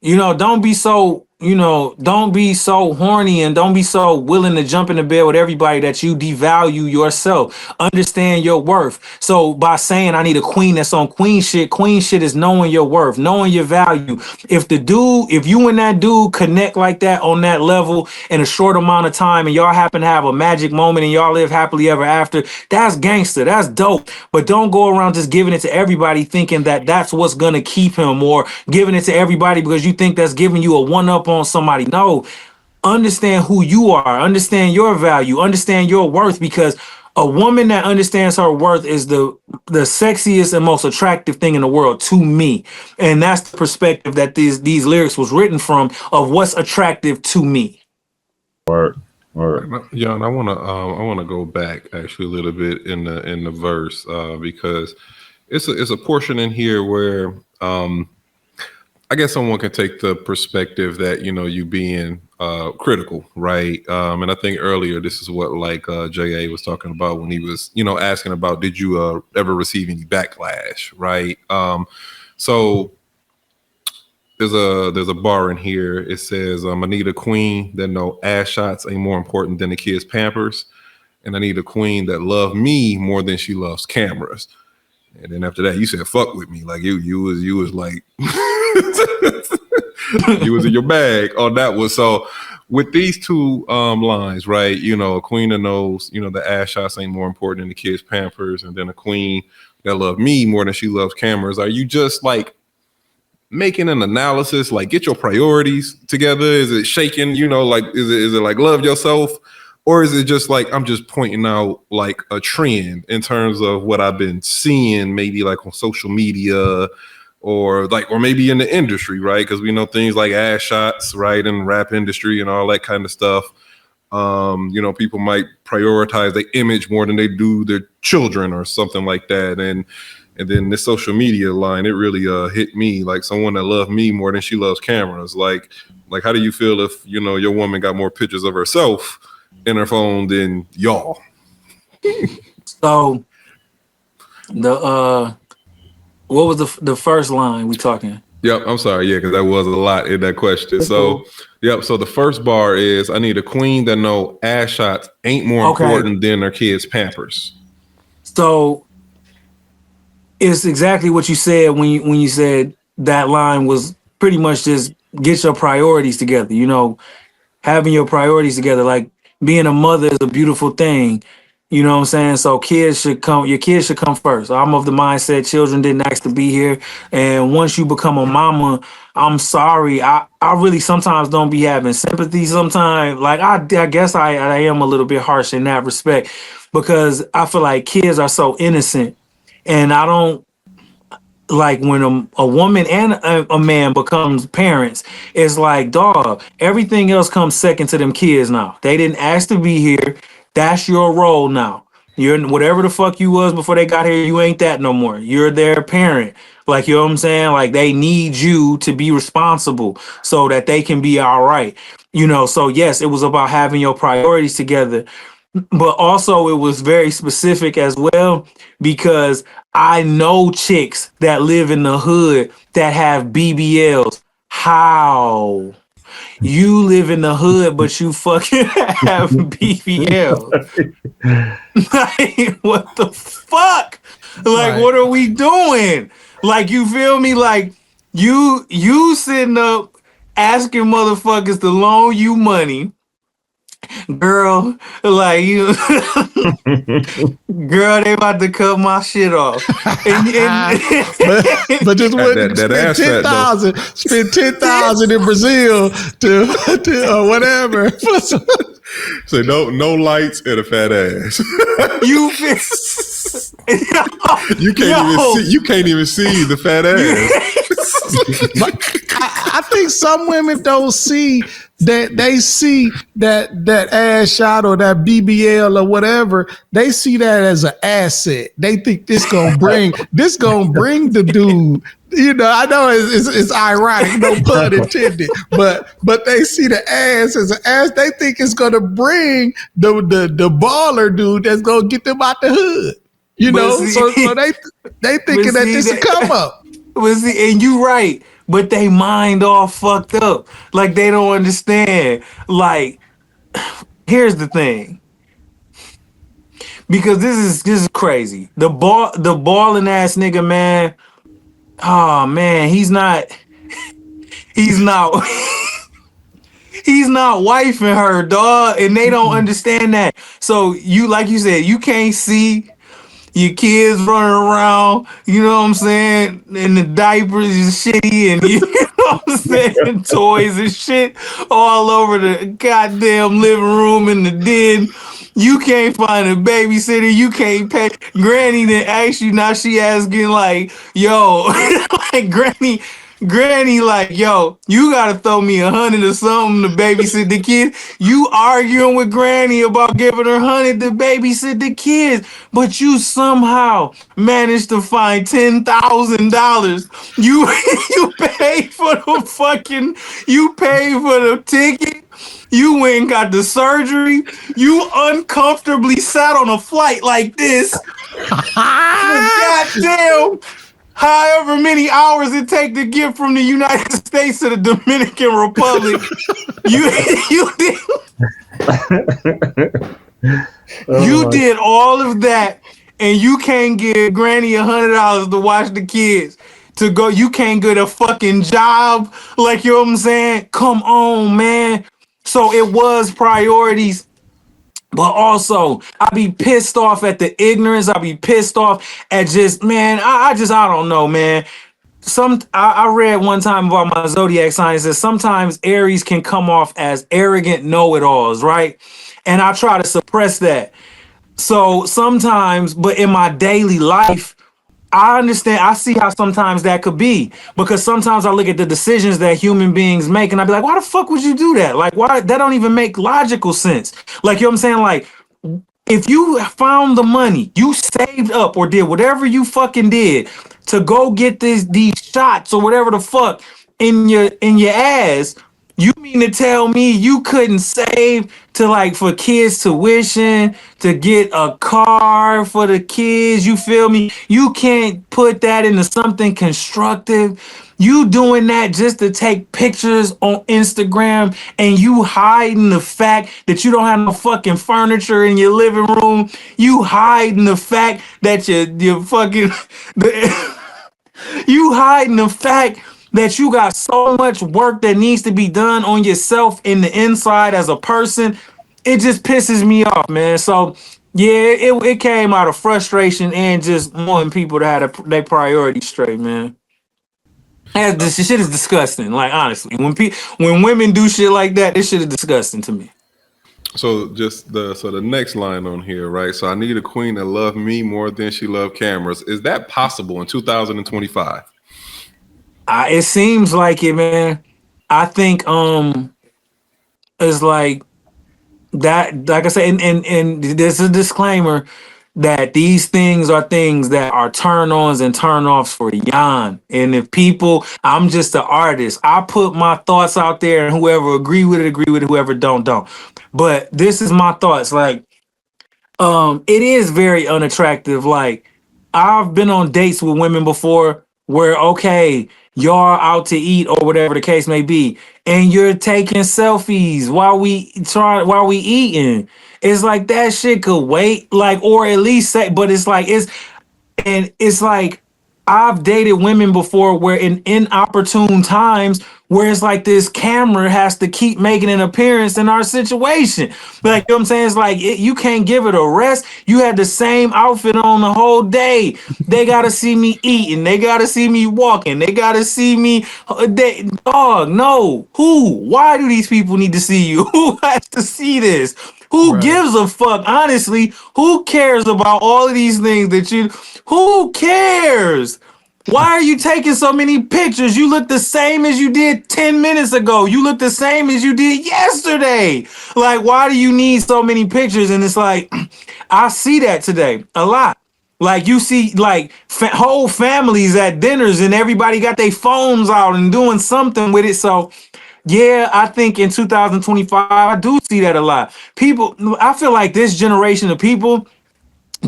you know, don't be so horny and don't be so willing to jump into bed with everybody that you devalue yourself. Understand your worth. So by saying I need a queen that's on queen shit is knowing your worth, knowing your value. If you and that dude connect like that on that level in a short amount of time and y'all happen to have a magic moment and y'all live happily ever after, that's gangster. That's dope. But don't go around just giving it to everybody thinking that that's what's going to keep him, or giving it to everybody because you think that's giving you a one up on somebody. No, understand who you are, understand your value, understand your worth, because a woman that understands her worth is the sexiest and most attractive thing in the world to me. And that's the perspective that these lyrics was written from, of what's attractive to me. Word. Yeah, and I wanna go back actually a little bit in the verse because it's a portion in here where I guess someone can take the perspective that, you know, you being critical, right? And I think earlier this is what like JA was talking about when he was, you know, asking about did you ever receive any backlash, right? So there's a bar in here. It says, I need a queen that know ass shots ain't more important than the kids' Pampers. and I need a queen that loves me more than she loves cameras. And then after that, you said "fuck with me," like you was like you was in your bag on that one. So with these two lines, right? You know, a queen that knows, you know, the ass shots ain't more important than the kids' Pampers, and then a queen that love me more than she loves cameras. Are you just like making an analysis, like get your priorities together? Is it shaking, you know, like is it like love yourself? Or is it just like I'm just pointing out like a trend in terms of what I've been seeing, maybe like on social media or maybe in the industry, right? Because we know things like ass shots, right, in the rap industry and all that kind of stuff. You know, people might prioritize their image more than they do their children or something like that. And then this social media line, it really hit me, like someone that loved me more than she loves cameras. Like how do you feel if, you know, your woman got more pictures of herself in her phone than y'all? So what was the first line we talking? Yep, I'm sorry, yeah, because that was a lot in that question. That's so cool. Yep, so the first bar is I need a queen that know ass shots ain't more important than their kids' Pampers. So it's exactly what you said when you said that line was pretty much just get your priorities together. You know, having your priorities together, like being a mother is a beautiful thing. You know what I'm saying? So your kids should come first. I'm of the mindset children didn't ask to be here. And once you become a mama, I'm sorry. I really sometimes don't be having sympathy sometimes. Like I guess I am a little bit harsh in that respect because I feel like kids are so innocent. And I don't like when a woman and a man becomes parents, it's like, dog, everything else comes second to them kids now. They didn't ask to be here. That's your role now. You're whatever the fuck you was before they got here, you ain't that no more. You're their parent. Like, you know what I'm saying? Like, they need you to be responsible so that they can be all right. You know, so yes, it was about having your priorities together. But also it was very specific as well because I know chicks that live in the hood that have BBLs. How? You live in the hood, but you fucking have BBL. Like, what the fuck? Like, Right. what are we doing? Like, you feel me? Like, you sitting up asking motherfuckers to loan you money. Girl, like you, girl, they about to cut my shit off. but just wouldn't that spend ass fat, though. spend 10,000 in Brazil to or whatever. So no lights and a fat ass. You feel, you can't even see the fat ass. But I think some women don't see that. They see that ass shot or that BBL or whatever. They see that as an asset. They think this gonna bring the dude. You know, I know it's ironic, no pun intended, but they see the ass as an ass. They think it's gonna bring the baller dude that's gonna get them out the hood. You know, so they thinking that this will come up. And you right, but they mind all fucked up. Like, they don't understand. Like, here's the thing. Because this is crazy. The balling ass nigga, man. Oh man, he's not he's not wifing her, dog, and they don't understand that. So you, like you said, you can't see your kids running around, you know what I'm saying, and the diapers is shitty, and you know what I'm saying, toys and shit all over the goddamn living room and the den. You can't find a babysitter. You can't pay. Granny didn't ask you. Now she asking like, yo, like Granny, like, yo, you gotta throw me 100 or something to babysit the kids. You arguing with Granny about giving her 100 to babysit the kids, but you somehow managed to find $10,000. You paid for the ticket. You went and got the surgery. You uncomfortably sat on a flight like this. Goddamn. However many hours it take to get from the United States to the Dominican Republic, you did. You did all of that, and you can't give Granny $100 to watch the kids. To go, you can't get a fucking job. Like, you know what I'm saying? Come on, man. So it was priorities. But also, I be pissed off at the ignorance. I be pissed off at just, man, I don't know, man. I read one time about my zodiac sign. It says sometimes Aries can come off as arrogant know-it-alls, right? And I try to suppress that. So sometimes, but in my daily life, I understand. I see how sometimes that could be, because sometimes I look at the decisions that human beings make and I be like, why the fuck would you do that? Like, why? That don't even make logical sense. Like, you know what I'm saying? Like, if you found the money, you saved up or did whatever you fucking did to go get these shots or whatever the fuck in your ass, you mean to tell me you couldn't save to, like, for kids tuition, to get a car for the kids? You feel me? You can't put that into something constructive. You doing that just to take pictures on Instagram, and you hiding the fact that you don't have no fucking furniture in your living room. You hiding the fact that your fucking you hiding the fact that you got so much work that needs to be done on yourself in the inside as a person. It just pisses me off, man. So yeah, it came out of frustration and just wanting people to have their priorities straight, man. This shit is disgusting. Like, honestly, when women do shit like that, this shit is disgusting to me. So the next line on here, right? So I need a queen that love me more than she loved cameras. Is that possible in 2025? It seems like it, man. I think it's like that. Like I said, and there's a disclaimer that these things are things that are turn-ons and turn-offs for Jan. And if people, I'm just an artist. I put my thoughts out there, and whoever agree with it, whoever don't. But this is my thoughts. Like, it is very unattractive. Like, I've been on dates with women before where, okay, y'all out to eat or whatever the case may be, and you're taking selfies while we eating. It's like that shit could wait, like, or at least say, but it's like I've dated women before where in inopportune times where it's like this camera has to keep making an appearance in our situation. Like, you know what I'm saying? It's like you can't give it a rest. You had the same outfit on the whole day. They gotta see me eating. They gotta see me walking. They gotta see me. Dog, no. Who? Why do these people need to see you? Who has to see this? Who gives a fuck? Honestly, who cares about all of these things who cares? Why are you taking so many pictures? You look the same as you did 10 minutes ago. You look the same as you did yesterday. Like, why do you need so many pictures? And it's like, I see that today a lot. Like, you see, like, whole families at dinners and everybody got their phones out and doing something with it. So yeah, I think in 2025, I do see that a lot. People, I feel like this generation of people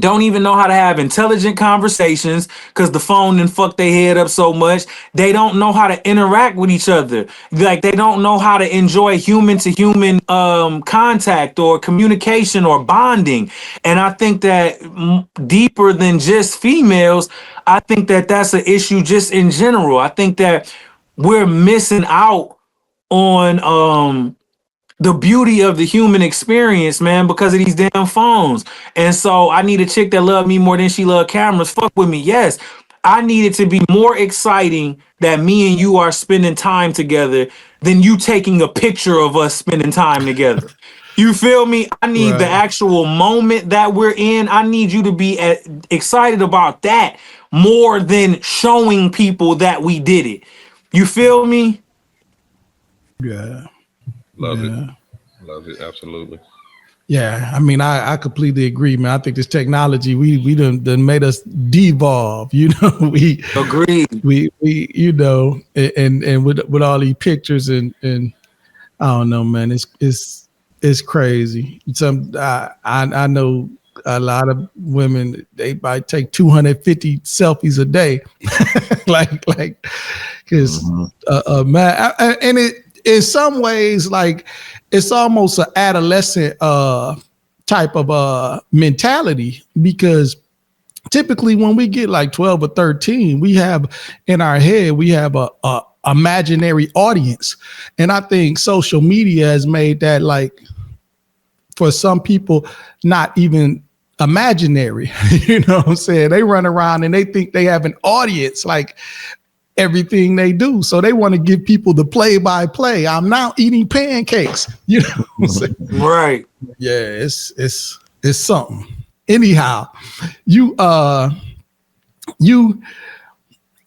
don't even know how to have intelligent conversations because the phone and fuck their head up so much. They don't know how to interact with each other. Like, they don't know how to enjoy human to human contact or communication or bonding. And I think that deeper than just females, I think that that's an issue just in general. I think that we're missing out on the beauty of the human experience, man, because of these damn phones. And so I need a chick that love me more than she love cameras. Fuck with me. Yes. I need it to be more exciting that me and you are spending time together than you taking a picture of us spending time together. You feel me? I need the actual moment that we're in. I need you to be excited about that more than showing people that we did it. You feel me? Yeah. Love it. Absolutely. Yeah, I mean, I completely agree, man. I think this technology, we done made us devolve. You know, we agree. We you know, and with all these pictures and I don't know, man. It's crazy. I know a lot of women, they might take 250 selfies a day, like because man, and it in some ways, like, it's almost an adolescent type of mentality, because typically when we get like 12 or 13, we have in our head, we have a imaginary audience. And I think social media has made that, like, for some people, not even imaginary. You know what I'm saying? They run around and they think they have an audience, like everything they do. So they want to give people the play by play. I'm now eating pancakes. You know what I'm saying? Right. Yeah, it's something. Anyhow, you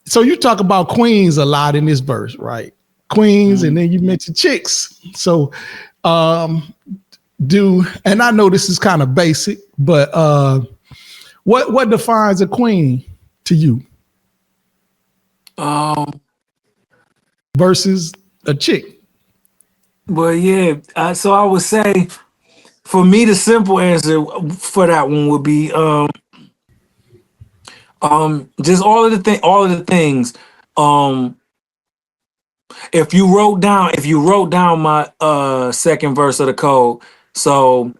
so you talk about queens a lot in this verse, right? Queens, and then you mention chicks. So and I know this is kind of basic, but what defines a queen to you versus a chick? But yeah, so I would say, for me, the simple answer for that one would be just all of the things. If you wrote down my second verse of the code, so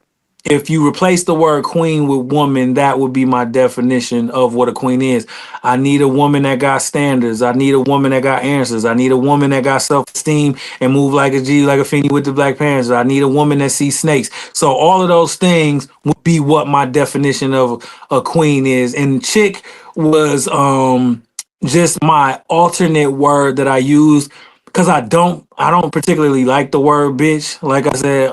if you replace the word queen with woman, that would be my definition of what a queen is. I need a woman that got standards. I need a woman that got answers. I need a woman that got self-esteem and move like a G, like a Feeny with the Black Panthers. I need a woman that sees snakes. So all of those things would be what my definition of a queen is. And chick was just my alternate word that I use, because I don't particularly like the word bitch. Like I said,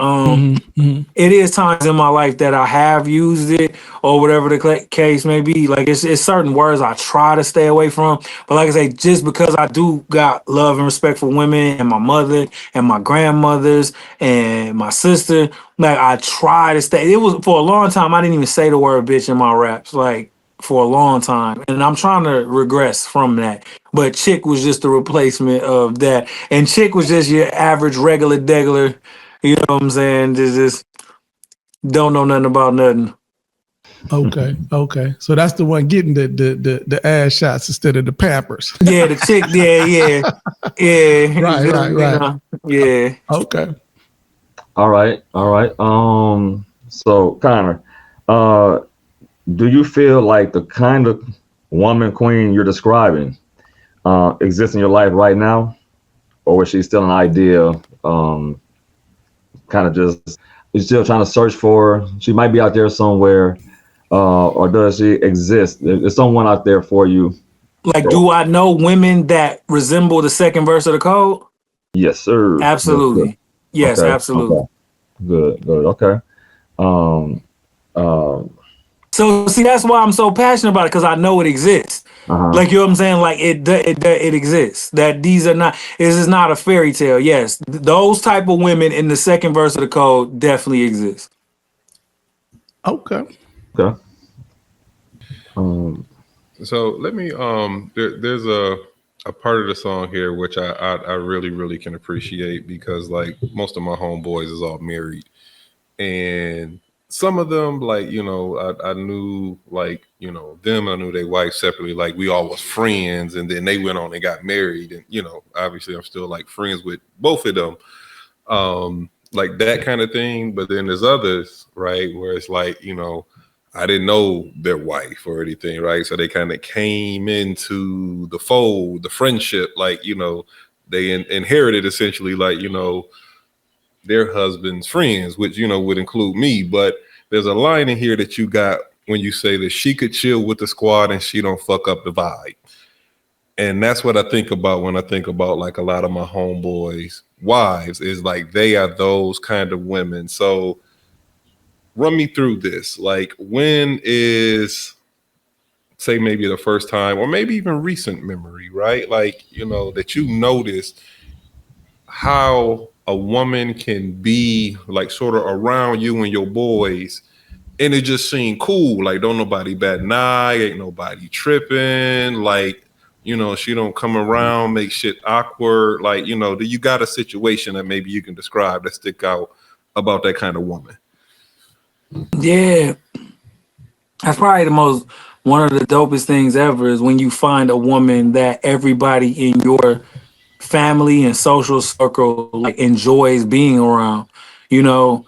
it is times in my life that I have used it, or whatever the case may be. Like it's certain words I try to stay away from. But like I say, just because I do got love and respect for women and my mother and my grandmothers and my sister, like I try to stay. It was for a long time I didn't even say the word bitch in my raps, like for a long time, and I'm trying to regress from that. But chick was just a replacement of that, and chick was just your average regular degular. You know what I'm saying? Just don't know nothing about nothing. Okay. So that's the one getting the ass shots instead of the Pampers. Yeah, the chick. Yeah. Right. Yeah. Okay. All right. So Connor, do you feel like the kind of woman queen you're describing exists in your life right now, or is she still an idea? Kind of just you're still trying to search for her? She might be out there somewhere, or does she exist? There's someone out there for you. Like, do I know women that resemble the second verse of the code? Yes, sir. Absolutely. Yes, Okay. absolutely. Okay. Good. Okay. So see, that's why I'm so passionate about it, because I know it exists. Like, you know what I'm saying? Like it exists. That these are not. This is not a fairy tale. Yes, those type of women in the second verse of the code definitely exist. Okay. So let me there's a part of the song here which I really, really can appreciate, because like most of my homeboys is all married, and some of them, like, you know, I knew, like, you know, them, I knew their wife separately, like we all was friends, and then they went on and got married, and you know, obviously I'm still like friends with both of them, like that kind of thing. But then there's others, right, where it's like, you know, I didn't know their wife or anything, right? So they kind of came into the fold, the friendship, like, you know, they inherited essentially, like, you know, their husband's friends, which, you know, would include me. But there's a line in here that you got when you say that she could chill with the squad and she don't fuck up the vibe. And that's what I think about when I think about like a lot of my homeboys' wives, is like they are those kind of women. So run me through this. Like, when is, say, maybe the first time, or maybe even recent memory, right? Like, you know, that you noticed how a woman can be like sort of around you and your boys, and it just seemed cool. Like, don't nobody bat an eye, ain't nobody tripping. Like, you know, she don't come around, make shit awkward. Like, you know, do you got a situation that maybe you can describe that stick out about that kind of woman? Yeah, that's probably one of the dopest things ever, is when you find a woman that everybody in your family and social circle like enjoys being around. You know,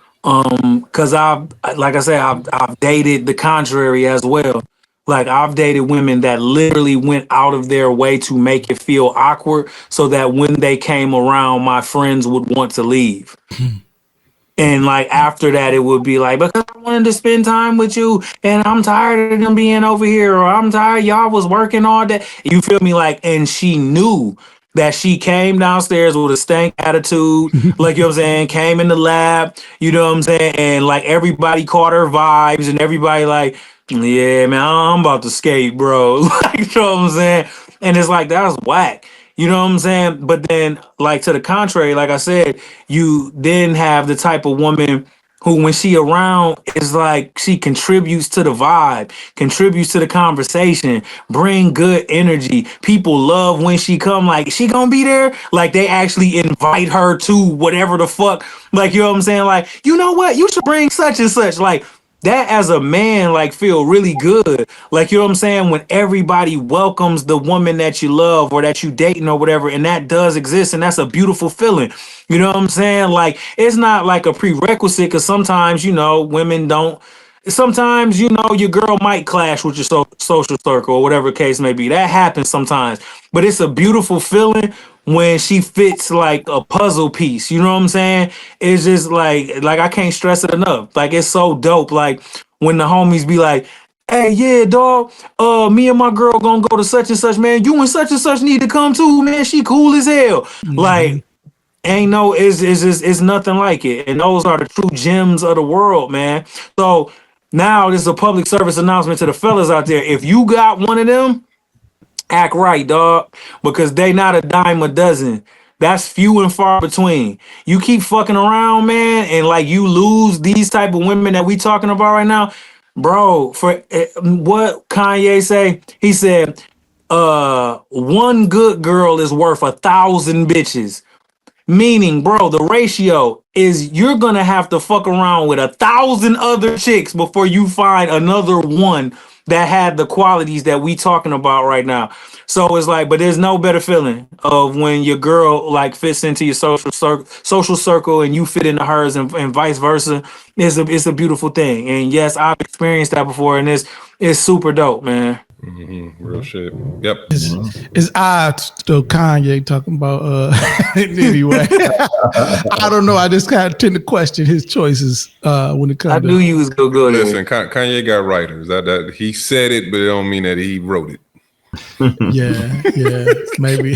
Cause like I said, I've dated the contrary as well. Like I've dated women that literally went out of their way to make it feel awkward so that when they came around, my friends would want to leave. And like after that, it would be like, because I wanted to spend time with you and I'm tired of them being over here, or I'm tired, y'all was working all day. You feel me? Like, and she knew that she came downstairs with a stank attitude, like, you know what I'm saying, came in the lab, you know what I'm saying, and like everybody caught her vibes and everybody like, yeah, man, I'm about to skate, bro. Like, you know what I'm saying? And it's like, that was whack. You know what I'm saying? But then, like, to the contrary, like I said, you then have the type of woman who, when she around, is like she contributes to the vibe, contributes to the conversation, bring good energy. People love when she come, like, she gonna be there? Like, they actually invite her to whatever the fuck. Like, you know what I'm saying? Like, you know what? You should bring such and such. Like, that as a man, like, feel really good. Like, you know what I'm saying? When everybody welcomes the woman that you love or that you dating or whatever, and that does exist, and that's a beautiful feeling. You know what I'm saying? Like, it's not like a prerequisite, because sometimes, you know, women don't. Sometimes, you know, your girl might clash with your social circle or whatever the case may be. That happens sometimes. But it's a beautiful feeling when she fits like a puzzle piece. You know what I'm saying? It's just like I can't stress it enough. Like, it's so dope. Like when the homies be like, hey, yeah, dog, me and my girl gonna go to such and such, man. You and such need to come too, man. She cool as hell. Like, ain't no, it's just, it's nothing like it. And those are the true gems of the world, man. So now this is a public service announcement to the fellas out there. If you got one of them, act right, dog, because they not a dime a dozen. That's few and far between. You keep fucking around, man, and like you lose these type of women that we talking about right now, bro. For what Kanye say? He said, one good girl is worth 1,000 bitches. Meaning, bro, the ratio is you're gonna have to fuck around with 1,000 other chicks before you find another one that had the qualities that we talking about right now. So it's like, but there's no better feeling of when your girl like fits into your social circle and you fit into hers, and vice versa. It's a beautiful thing. And yes, I've experienced that before, and it's super dope, man. Real shit. Yep. It's odd still Kanye talking about anyway. I don't know. I just kind of tend to question his choices when it comes I to knew you was gonna go there. Listen, Kanye got writers. That he said it, but it don't mean that he wrote it. yeah, maybe.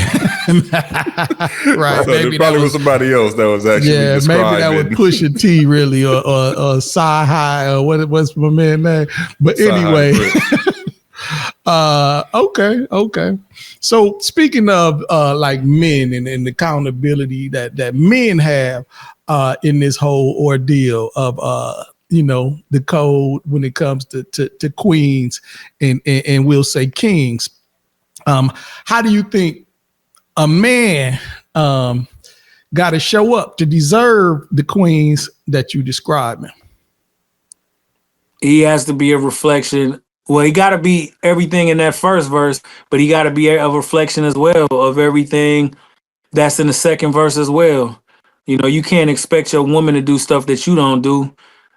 Right. So maybe there probably was somebody else that was actually maybe that was Pusha T really, or Sci High, or what's my man name. But anyway. Okay. So speaking of like men and the accountability that men have in this whole ordeal of the code when it comes to queens and we'll say kings. How do you think a man got to show up to deserve the queens that you described? He has to be a reflection. Well, he got to be everything in that first verse, but he got to be a reflection as well of everything that's in the second verse as well. You know, you can't expect your woman to do stuff that you don't do,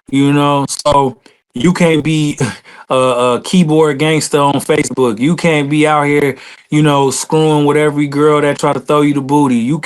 you know, so you can't be a keyboard gangster on Facebook. You can't be out here, you know, screwing with every girl that try to throw you the booty. You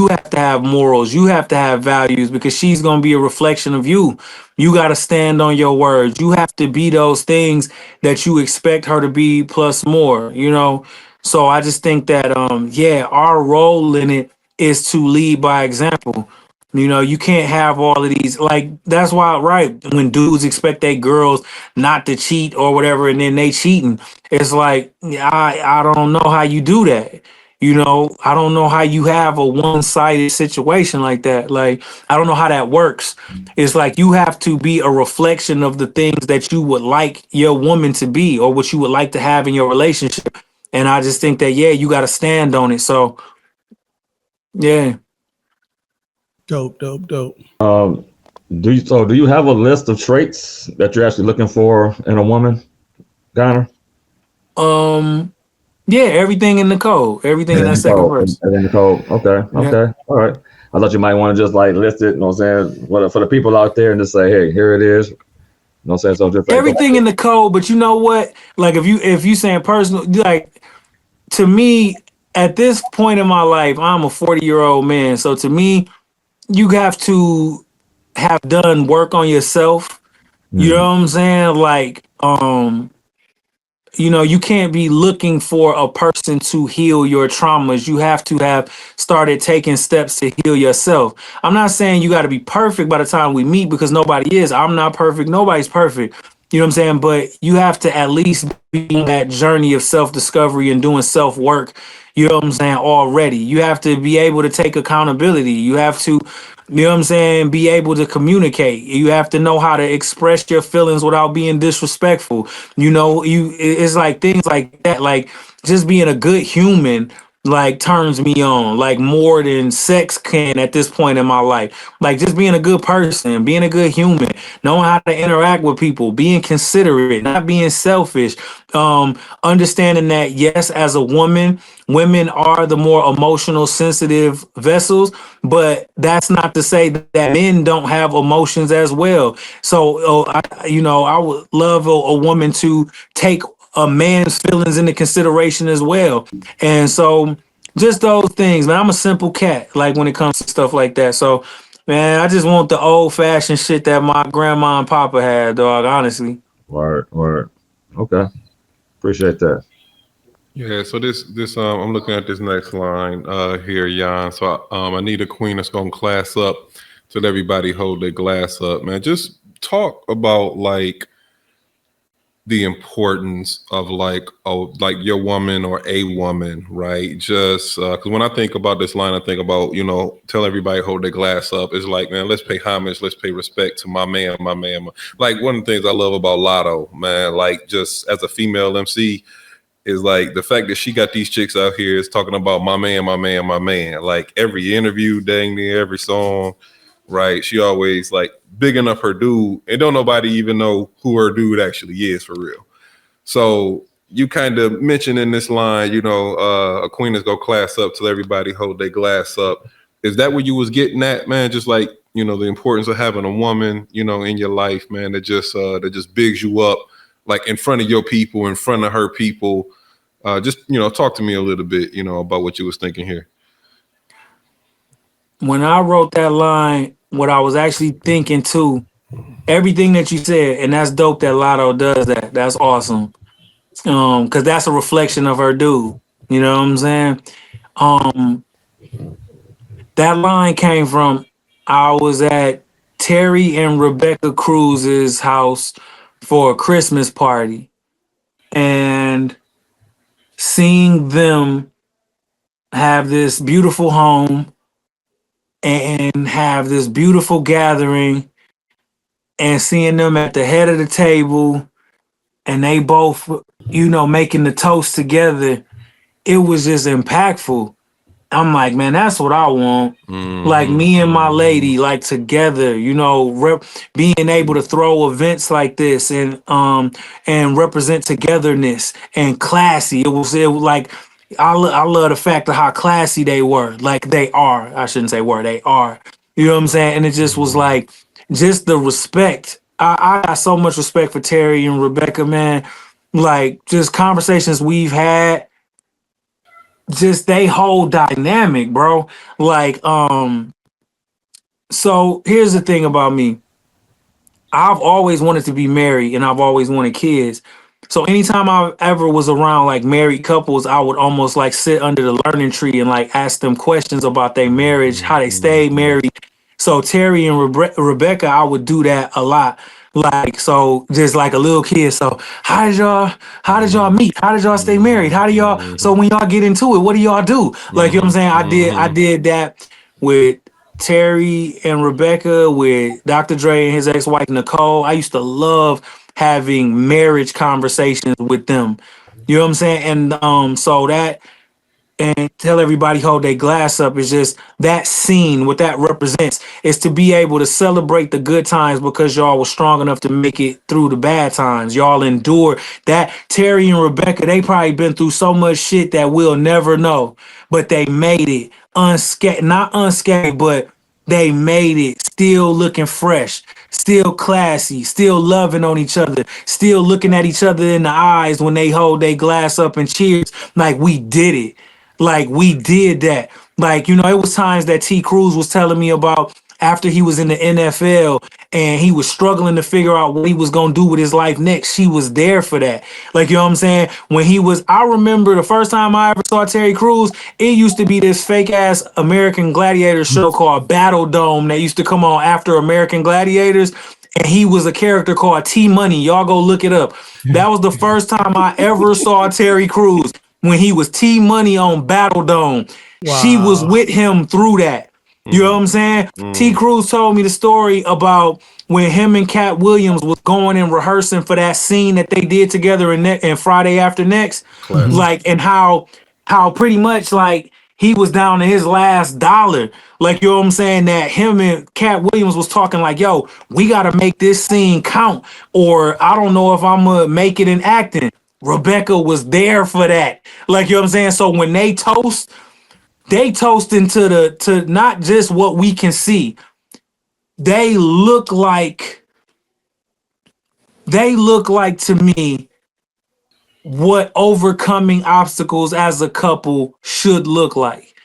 have to have morals. You have to have values, because she's going to be a reflection of you. You got to stand on your words. You have to be those things that you expect her to be plus more, you know? So I just think that, our role in it is to lead by example. You know, you can't have all of these, like, that's why, right, when dudes expect their girls not to cheat or whatever, and then they cheating, it's like, I don't know how you do that. You know, I don't know how you have a one-sided situation like that. Like, I don't know how that works. It's like you have to be a reflection of the things that you would like your woman to be, or what you would like to have in your relationship. And I just think that, you got to stand on it. So, yeah. Dope. Do you have a list of traits that you're actually looking for in a woman, Connor? Yeah, everything in the code. Everything in that second verse. And then the code. Okay. Yeah. Okay. All right. I thought you might want to just like list it, you know what I'm saying? For the people out there and just say, hey, here it is. You know what I'm saying? So just like, Everything in the code, but you know what? Like if you saying personal, like to me, at this point in my life, I'm a 40-year-old man. So to me, you have to have done work on yourself. You know mm, what I'm saying? Like, you know, you can't be looking for a person to heal your traumas. You have to have started taking steps to heal yourself. I'm not saying you got to be perfect by the time we meet because nobody is. I'm not perfect. Nobody's perfect. You know what I'm saying? But you have to at least be on that journey of self discovery and doing self work. You know what I'm saying? Already. You have to be able to take accountability. You have to, you know what I'm saying, be able to communicate. You have to know how to express your feelings without being disrespectful. You know, it's like things like that, like just being a good human like turns me on like more than sex can at this point in my life. Like just being a good person, being a good human, knowing how to interact with people, being considerate, not being selfish, understanding that yes, as a woman, women are the more emotional sensitive vessels, but that's not to say that men don't have emotions as well. So I would love a woman to take a man's feelings into consideration as well. And so just those things, man. I'm a simple cat, like when it comes to stuff like that. So, man, I just want the old fashioned shit that my grandma and papa had, dog, honestly. word. Okay. Appreciate that. Yeah, so this I'm looking at this next line here, Jan. So I need a queen that's gonna class up, so that everybody hold their glass up, man. Just talk about like the importance of like your woman or a woman, right? Just because when I think about this line, I think about, tell everybody hold their glass up. It's like, man, let's pay homage, let's pay respect to my man, like one of the things I love about Lotto, man, like just as a female MC, is like the fact that she got these chicks out here is talking about my man, my man, my man. Like every interview, dang near every song, right? She always like bigging up her dude, and don't nobody even know who her dude actually is for real. So you kind of mentioned in this line, a queen is gonna class up till everybody hold their glass up. Is that what you was getting at, man? Just like, the importance of having a woman, in your life, man, that just bigs you up, like in front of your people, in front of her people. Just talk to me a little bit, about what you was thinking here. When I wrote that line, what I was actually thinking too, everything that you said, and that's dope that Lotto does that. That's awesome. Because that's a reflection of her dude. You know what I'm saying? Um, that line came from I was at Terry and Rebecca Cruz's house for a Christmas party and seeing them have this beautiful home and have this beautiful gathering and seeing them at the head of the table and they both, making the toast together. It was just impactful. I'm like, man, that's what I want. Like me and my lady, like together, being able to throw events like this and represent togetherness and classy. It was like I love the fact of how classy they were. Like they are. I shouldn't say were, they are. You know what I'm saying? And it just was like just the respect. I got so much respect for Terry and Rebecca, man. Like just conversations we've had, just they whole dynamic, bro. Like, so here's the thing about me. I've always wanted to be married and I've always wanted kids. So anytime I ever was around like married couples, I would almost like sit under the learning tree and like ask them questions about their marriage, how they stayed married. So Terry and Rebecca, I would do that a lot. Like so, just like a little kid. So how did y'all meet? How did y'all stay married? How do y'all? So when y'all get into it, what do y'all do? Like you know what I'm saying? I did that with Terry and Rebecca, with Dr. Dre and his ex-wife Nicole. I used to love having marriage conversations with them. You know what I'm saying? And so that and tell everybody hold their glass up. Is just that scene, what that represents is to be able to celebrate the good times because y'all was strong enough to make it through the bad times. Y'all endured that. Terry and Rebecca, they probably been through so much shit that we'll never know, but they made it unscathed, not unscathed, but they made it still looking fresh, still classy, still loving on each other, still looking at each other in the eyes when they hold their glass up and cheers like we did it. Like we did that. Like, you know, it was times that T. Cruz was telling me about after he was in the NFL and he was struggling to figure out what he was going to do with his life next. She was there for that. Like, you know what I'm saying? When he was, I remember the first time I ever saw Terry Crews, it used to be this fake ass American Gladiator show called Battle Dome that used to come on after American Gladiators. And he was a character called T Money. Y'all go look it up. That was the first time I ever saw Terry Crews when he was T Money on Battle Dome. She was with him through that. You know what I'm saying? T. Cruz told me the story about when him and Cat Williams was going and rehearsing for that scene that they did together in Friday After Next. Like, and how pretty much like he was down to his last dollar. Like, you know what I'm saying? That him and Cat Williams was talking like, yo, we got to make this scene count, or I don't know if I'm going to make it in acting. Rebecca was there for that. Like, you know what I'm saying? So when they toast into to not just what we can see. They look like to me what overcoming obstacles as a couple should look like.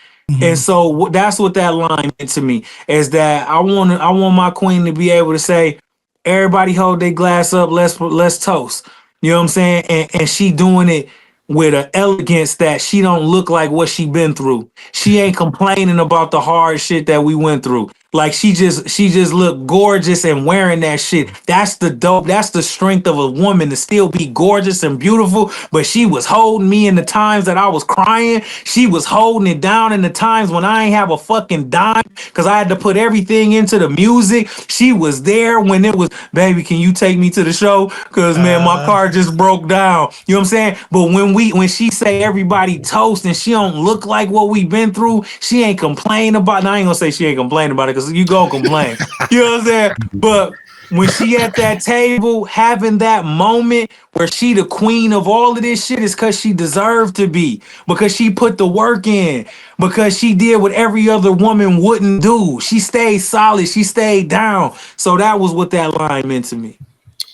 And so that's what that line meant to me, is that I want my queen to be able to say, everybody hold their glass up, let's toast. You know what I'm saying? And she doing it with an elegance that she don't look like what she been through. She ain't complaining about the hard shit that we went through. Like she just looked gorgeous and wearing that shit. That's the dope. That's the strength of a woman, to still be gorgeous and beautiful. But she was holding me in the times that I was crying. She was holding it down in the times when I ain't have a fucking dime because I had to put everything into the music. She was there when it was, baby, can you take me to the show? Because man, my car just broke down. You know what I'm saying? But when she say everybody toast and she don't look like what we been through, she ain't complaining about it. I ain't gonna say she ain't complaining about it because you gonna complain. You know what I'm saying? But when she at that table having that moment where she the queen of all of this shit, is because she deserved to be, because she put the work in, because she did what every other woman wouldn't do. She stayed solid. She stayed down. So that was what that line meant to me.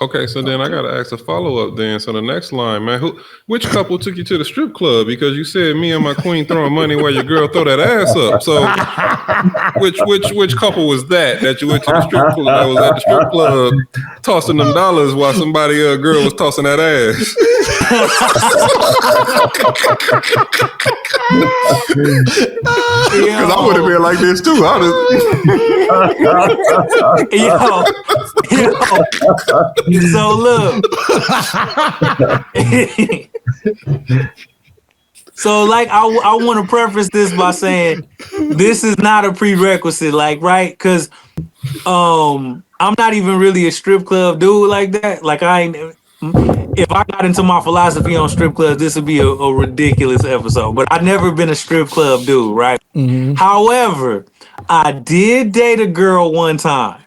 Okay, so then I gotta ask a follow-up then. So the next line, man, which couple took you to the strip club? Because you said me and my queen throwing money where your girl throw that ass up. So which couple was that you went to the strip club? That was at the strip club tossing them dollars while somebody girl was tossing that ass. Because I would have been like this too. Yo. So look. So like I want to preface this by saying this is not a prerequisite, like, right? Because I'm not even really a strip club dude like that. Like if I got into my philosophy on strip clubs, this would be a ridiculous episode. But I've never been a strip club dude, right? However, I did date a girl one time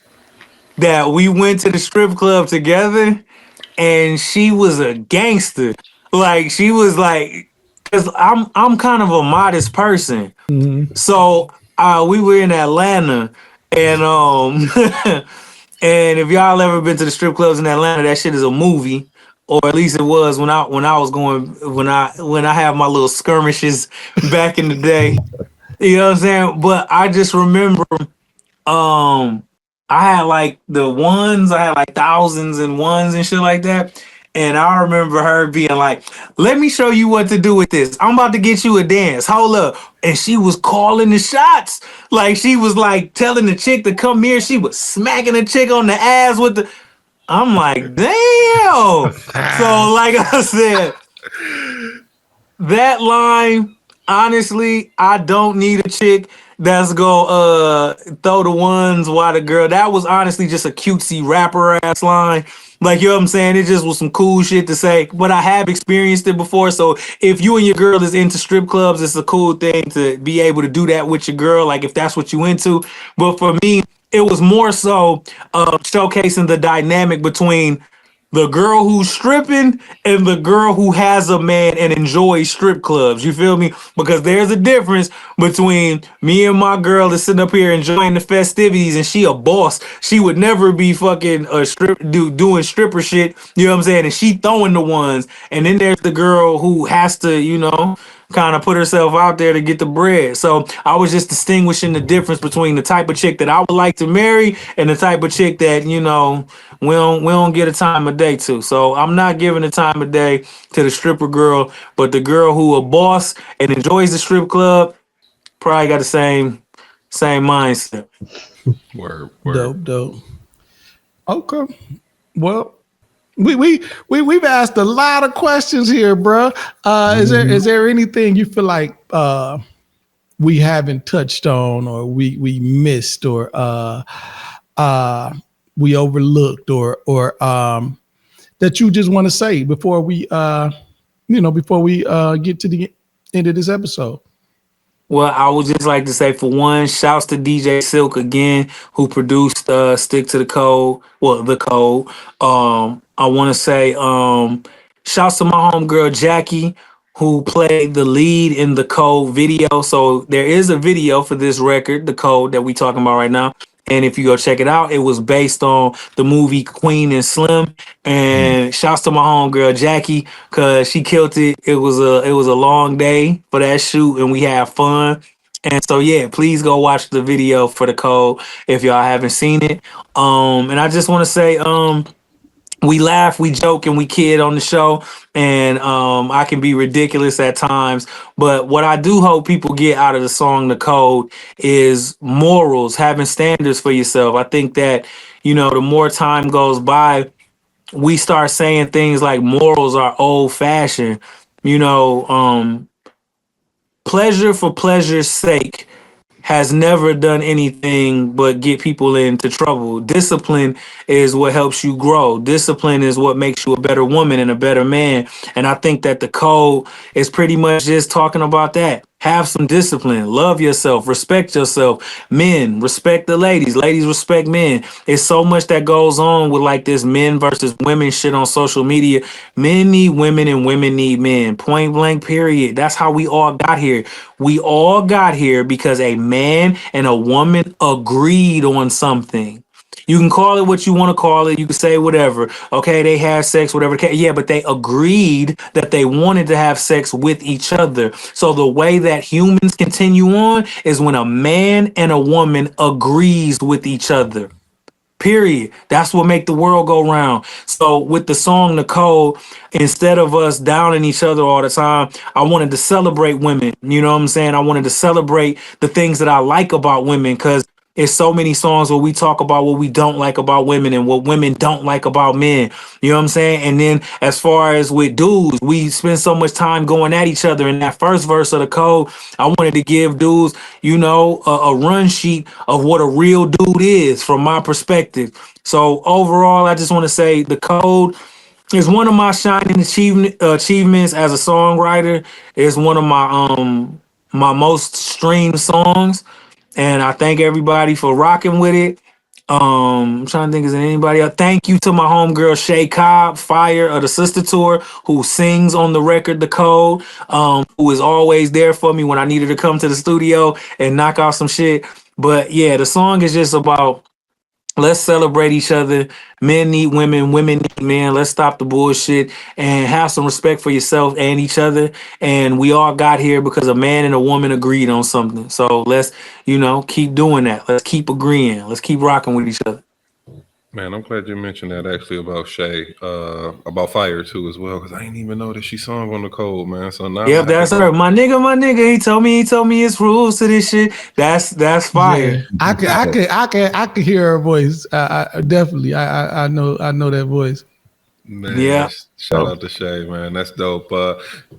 that we went to the strip club together, and she was a gangster. Like she was like, cause I'm kind of a modest person. So we were in Atlanta, and and if y'all ever been to the strip clubs in Atlanta, that shit is a movie, or at least it was when I was going when I had my little skirmishes back in the day. You know what I'm saying? But I just remember I had like the ones, I had like thousands and ones and shit like that. And I remember her being like, let me show you what to do with this. I'm about to get you a dance. Hold up. And she was calling the shots. Like she was like telling the chick to come here. She was smacking the chick on the ass with the, I'm like, damn. So like I said, that line, honestly, I don't need a chick that's go throw the ones while the girl. That was honestly just a cutesy rapper ass line. Like, you know what I'm saying? It just was some cool shit to say, but I have experienced it before. So if you and your girl is into strip clubs, it's a cool thing to be able to do that with your girl. Like, if that's what you into. But for me, it was more so showcasing the dynamic between the girl who's stripping and the girl who has a man and enjoys strip clubs. You feel me? Because there's a difference between me and my girl that's sitting up here enjoying the festivities, and she a boss. She would never be fucking doing stripper shit. You know what I'm saying? And she throwing the ones. And then there's the girl who has to, kind of put herself out there to get the bread. So I was just distinguishing the difference between the type of chick that I would like to marry and the type of chick that, we don't get a time of day to. So I'm not giving a time of day to the stripper girl, but the girl who a boss and enjoys the strip club probably got the same mindset. Word. Dope. Okay. Well, we've asked a lot of questions here, bro. Is there anything you feel like we haven't touched on, or we missed, or we overlooked, or that you just want to say before we get to the end of this episode? Well, I would just like to say, for one, shouts to DJ Silk again, who produced Stick to the Code. Well, the Code. I want to say shouts to my homegirl Jackie, who played the lead in the Code video. So there is a video for this record, the Code that we talking about right now. And if you go check it out, it was based on the movie Queen and Slim. And shouts to my homegirl Jackie, cause she killed it. It was a long day for that shoot, and we had fun. And so yeah, please go watch the video for the Code if y'all haven't seen it. And I just want to say, we laugh, we joke, and we kid on the show, and I can be ridiculous at times. But what I do hope people get out of the song "The Code" is morals, having standards for yourself. I think that the more time goes by, we start saying things like morals are old fashioned. Pleasure for pleasure's sake has never done anything but get people into trouble. Discipline is what helps you grow. Discipline is what makes you a better woman and a better man. And I think that the Code is pretty much just talking about that. Have some discipline. Love yourself. Respect yourself. Men, respect the ladies. Ladies, respect men. It's so much that goes on with like this men versus women shit on social media. Men need women and women need men. Point blank, period. That's how we all got here. We all got here because a man and a woman agreed on something. You can call it what you want to call it. You can say whatever. Okay, they had sex, whatever. Yeah, but they agreed that they wanted to have sex with each other. So the way that humans continue on is when a man and a woman agrees with each other. Period. That's what make the world go round. So with the song "The Code," instead of us downing each other all the time, I wanted to celebrate women. You know what I'm saying? I wanted to celebrate the things that I like about women, because it's so many songs where we talk about what we don't like about women and what women don't like about men. You know what I'm saying? And then as far as with dudes, we spend so much time going at each other. In that first verse of the Code, I wanted to give dudes, a run sheet of what a real dude is from my perspective. So overall, I just want to say the Code is one of my shining achievements as a songwriter. It's one of my most streamed songs. And I thank everybody for rocking with it. I'm trying to think, is there anybody else? Thank you to my homegirl Shay Cobb, Fire of the Sister Tour, who sings on the record "The Code," who is always there for me when I needed to come to the studio and knock out some shit. But yeah, the song is just about, let's celebrate each other. Men need women, women need men. Let's stop the bullshit and have some respect for yourself and each other. And we all got here because a man and a woman agreed on something. So let's, keep doing that. Let's keep agreeing. Let's keep rocking with each other. Man, I'm glad you mentioned that actually about Shay, about Fire too as well, because I didn't even know that she sung on the Code, man. So now, Yep, that's her. My nigga. He told me it's rules to this shit. That's Fire. Yeah. I could hear her voice. I definitely. I know that voice. Man, Yeah. shout out to Shay, man. That's dope.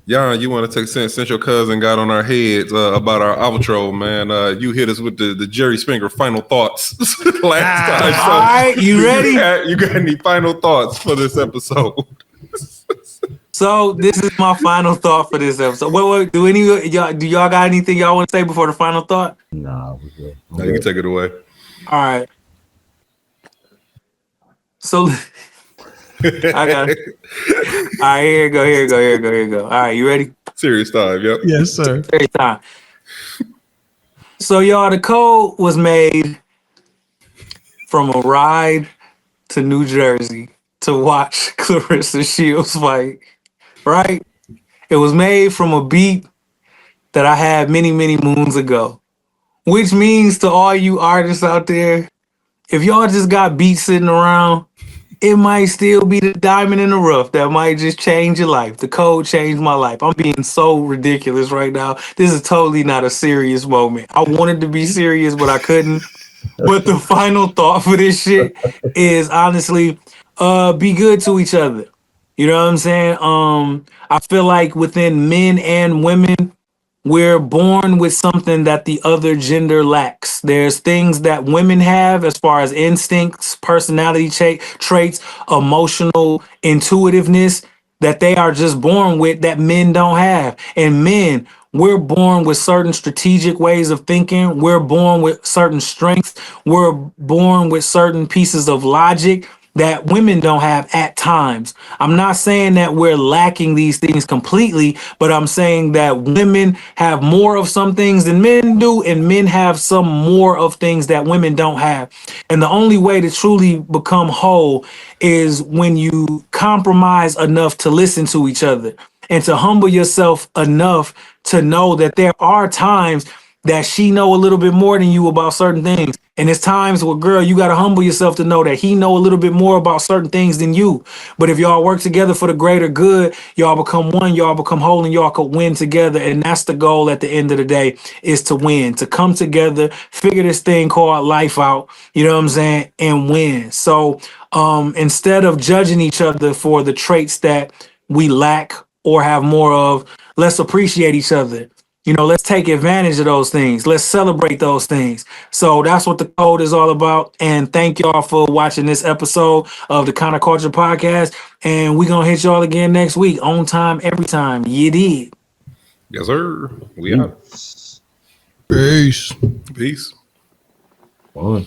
Jan, you want to take since your cousin got on our heads about our outro, man. You hit us with the Jerry Springer final thoughts last time. So All right, you ready? You got any final thoughts for this episode? So this is my final thought for this episode. Wait, do y'all got anything y'all want to say before the final thought? Nah, we good. No, you can take it away. All right. So I got it. All right, here you go. All right, you ready? Serious time, yep. Yes, sir. Every time. So y'all, the code was made from a ride to New Jersey to watch Clarissa Shields fight. Right? It was made from a beat that I had many, many moons ago. Which means to all you artists out there, if y'all just got beats sitting around, it might still be the diamond in the rough that might just change your life. The code changed my life. I'm being so ridiculous right now. This is totally not a serious moment. I wanted to be serious, but I couldn't. But the final thought for this shit is honestly, be good to each other. You know what I'm saying? I feel like within men and women, we're born with something that the other gender lacks. There's things that women have as far as instincts, personality traits, emotional intuitiveness that they are just born with that men don't have. And men, we're born with certain strategic ways of thinking. We're born with certain strengths. We're born with certain pieces of logic that women don't have at times. I'm not saying that we're lacking these things completely, but I'm saying that women have more of some things than men do, and men have some more of things that women don't have. And the only way to truly become whole is when you compromise enough to listen to each other and to humble yourself enough to know that there are times that she know a little bit more than you about certain things. And it's times where, girl, you got to humble yourself to know that he know a little bit more about certain things than you. But if y'all work together for the greater good, y'all become one, y'all become whole, and y'all could win together. And that's the goal at the end of the day, is to win, to come together, figure this thing called life out, you know what I'm saying, and win. So instead of judging each other for the traits that we lack or have more of, let's appreciate each other. You know, let's take advantage of those things. Let's celebrate those things. So that's what the code is all about. And thank y'all for watching this episode of the Connor Culture Podcast. And we're going to hit y'all again next week. On time, every time. You did. Yes, sir. We out. Peace. Peace. Fun.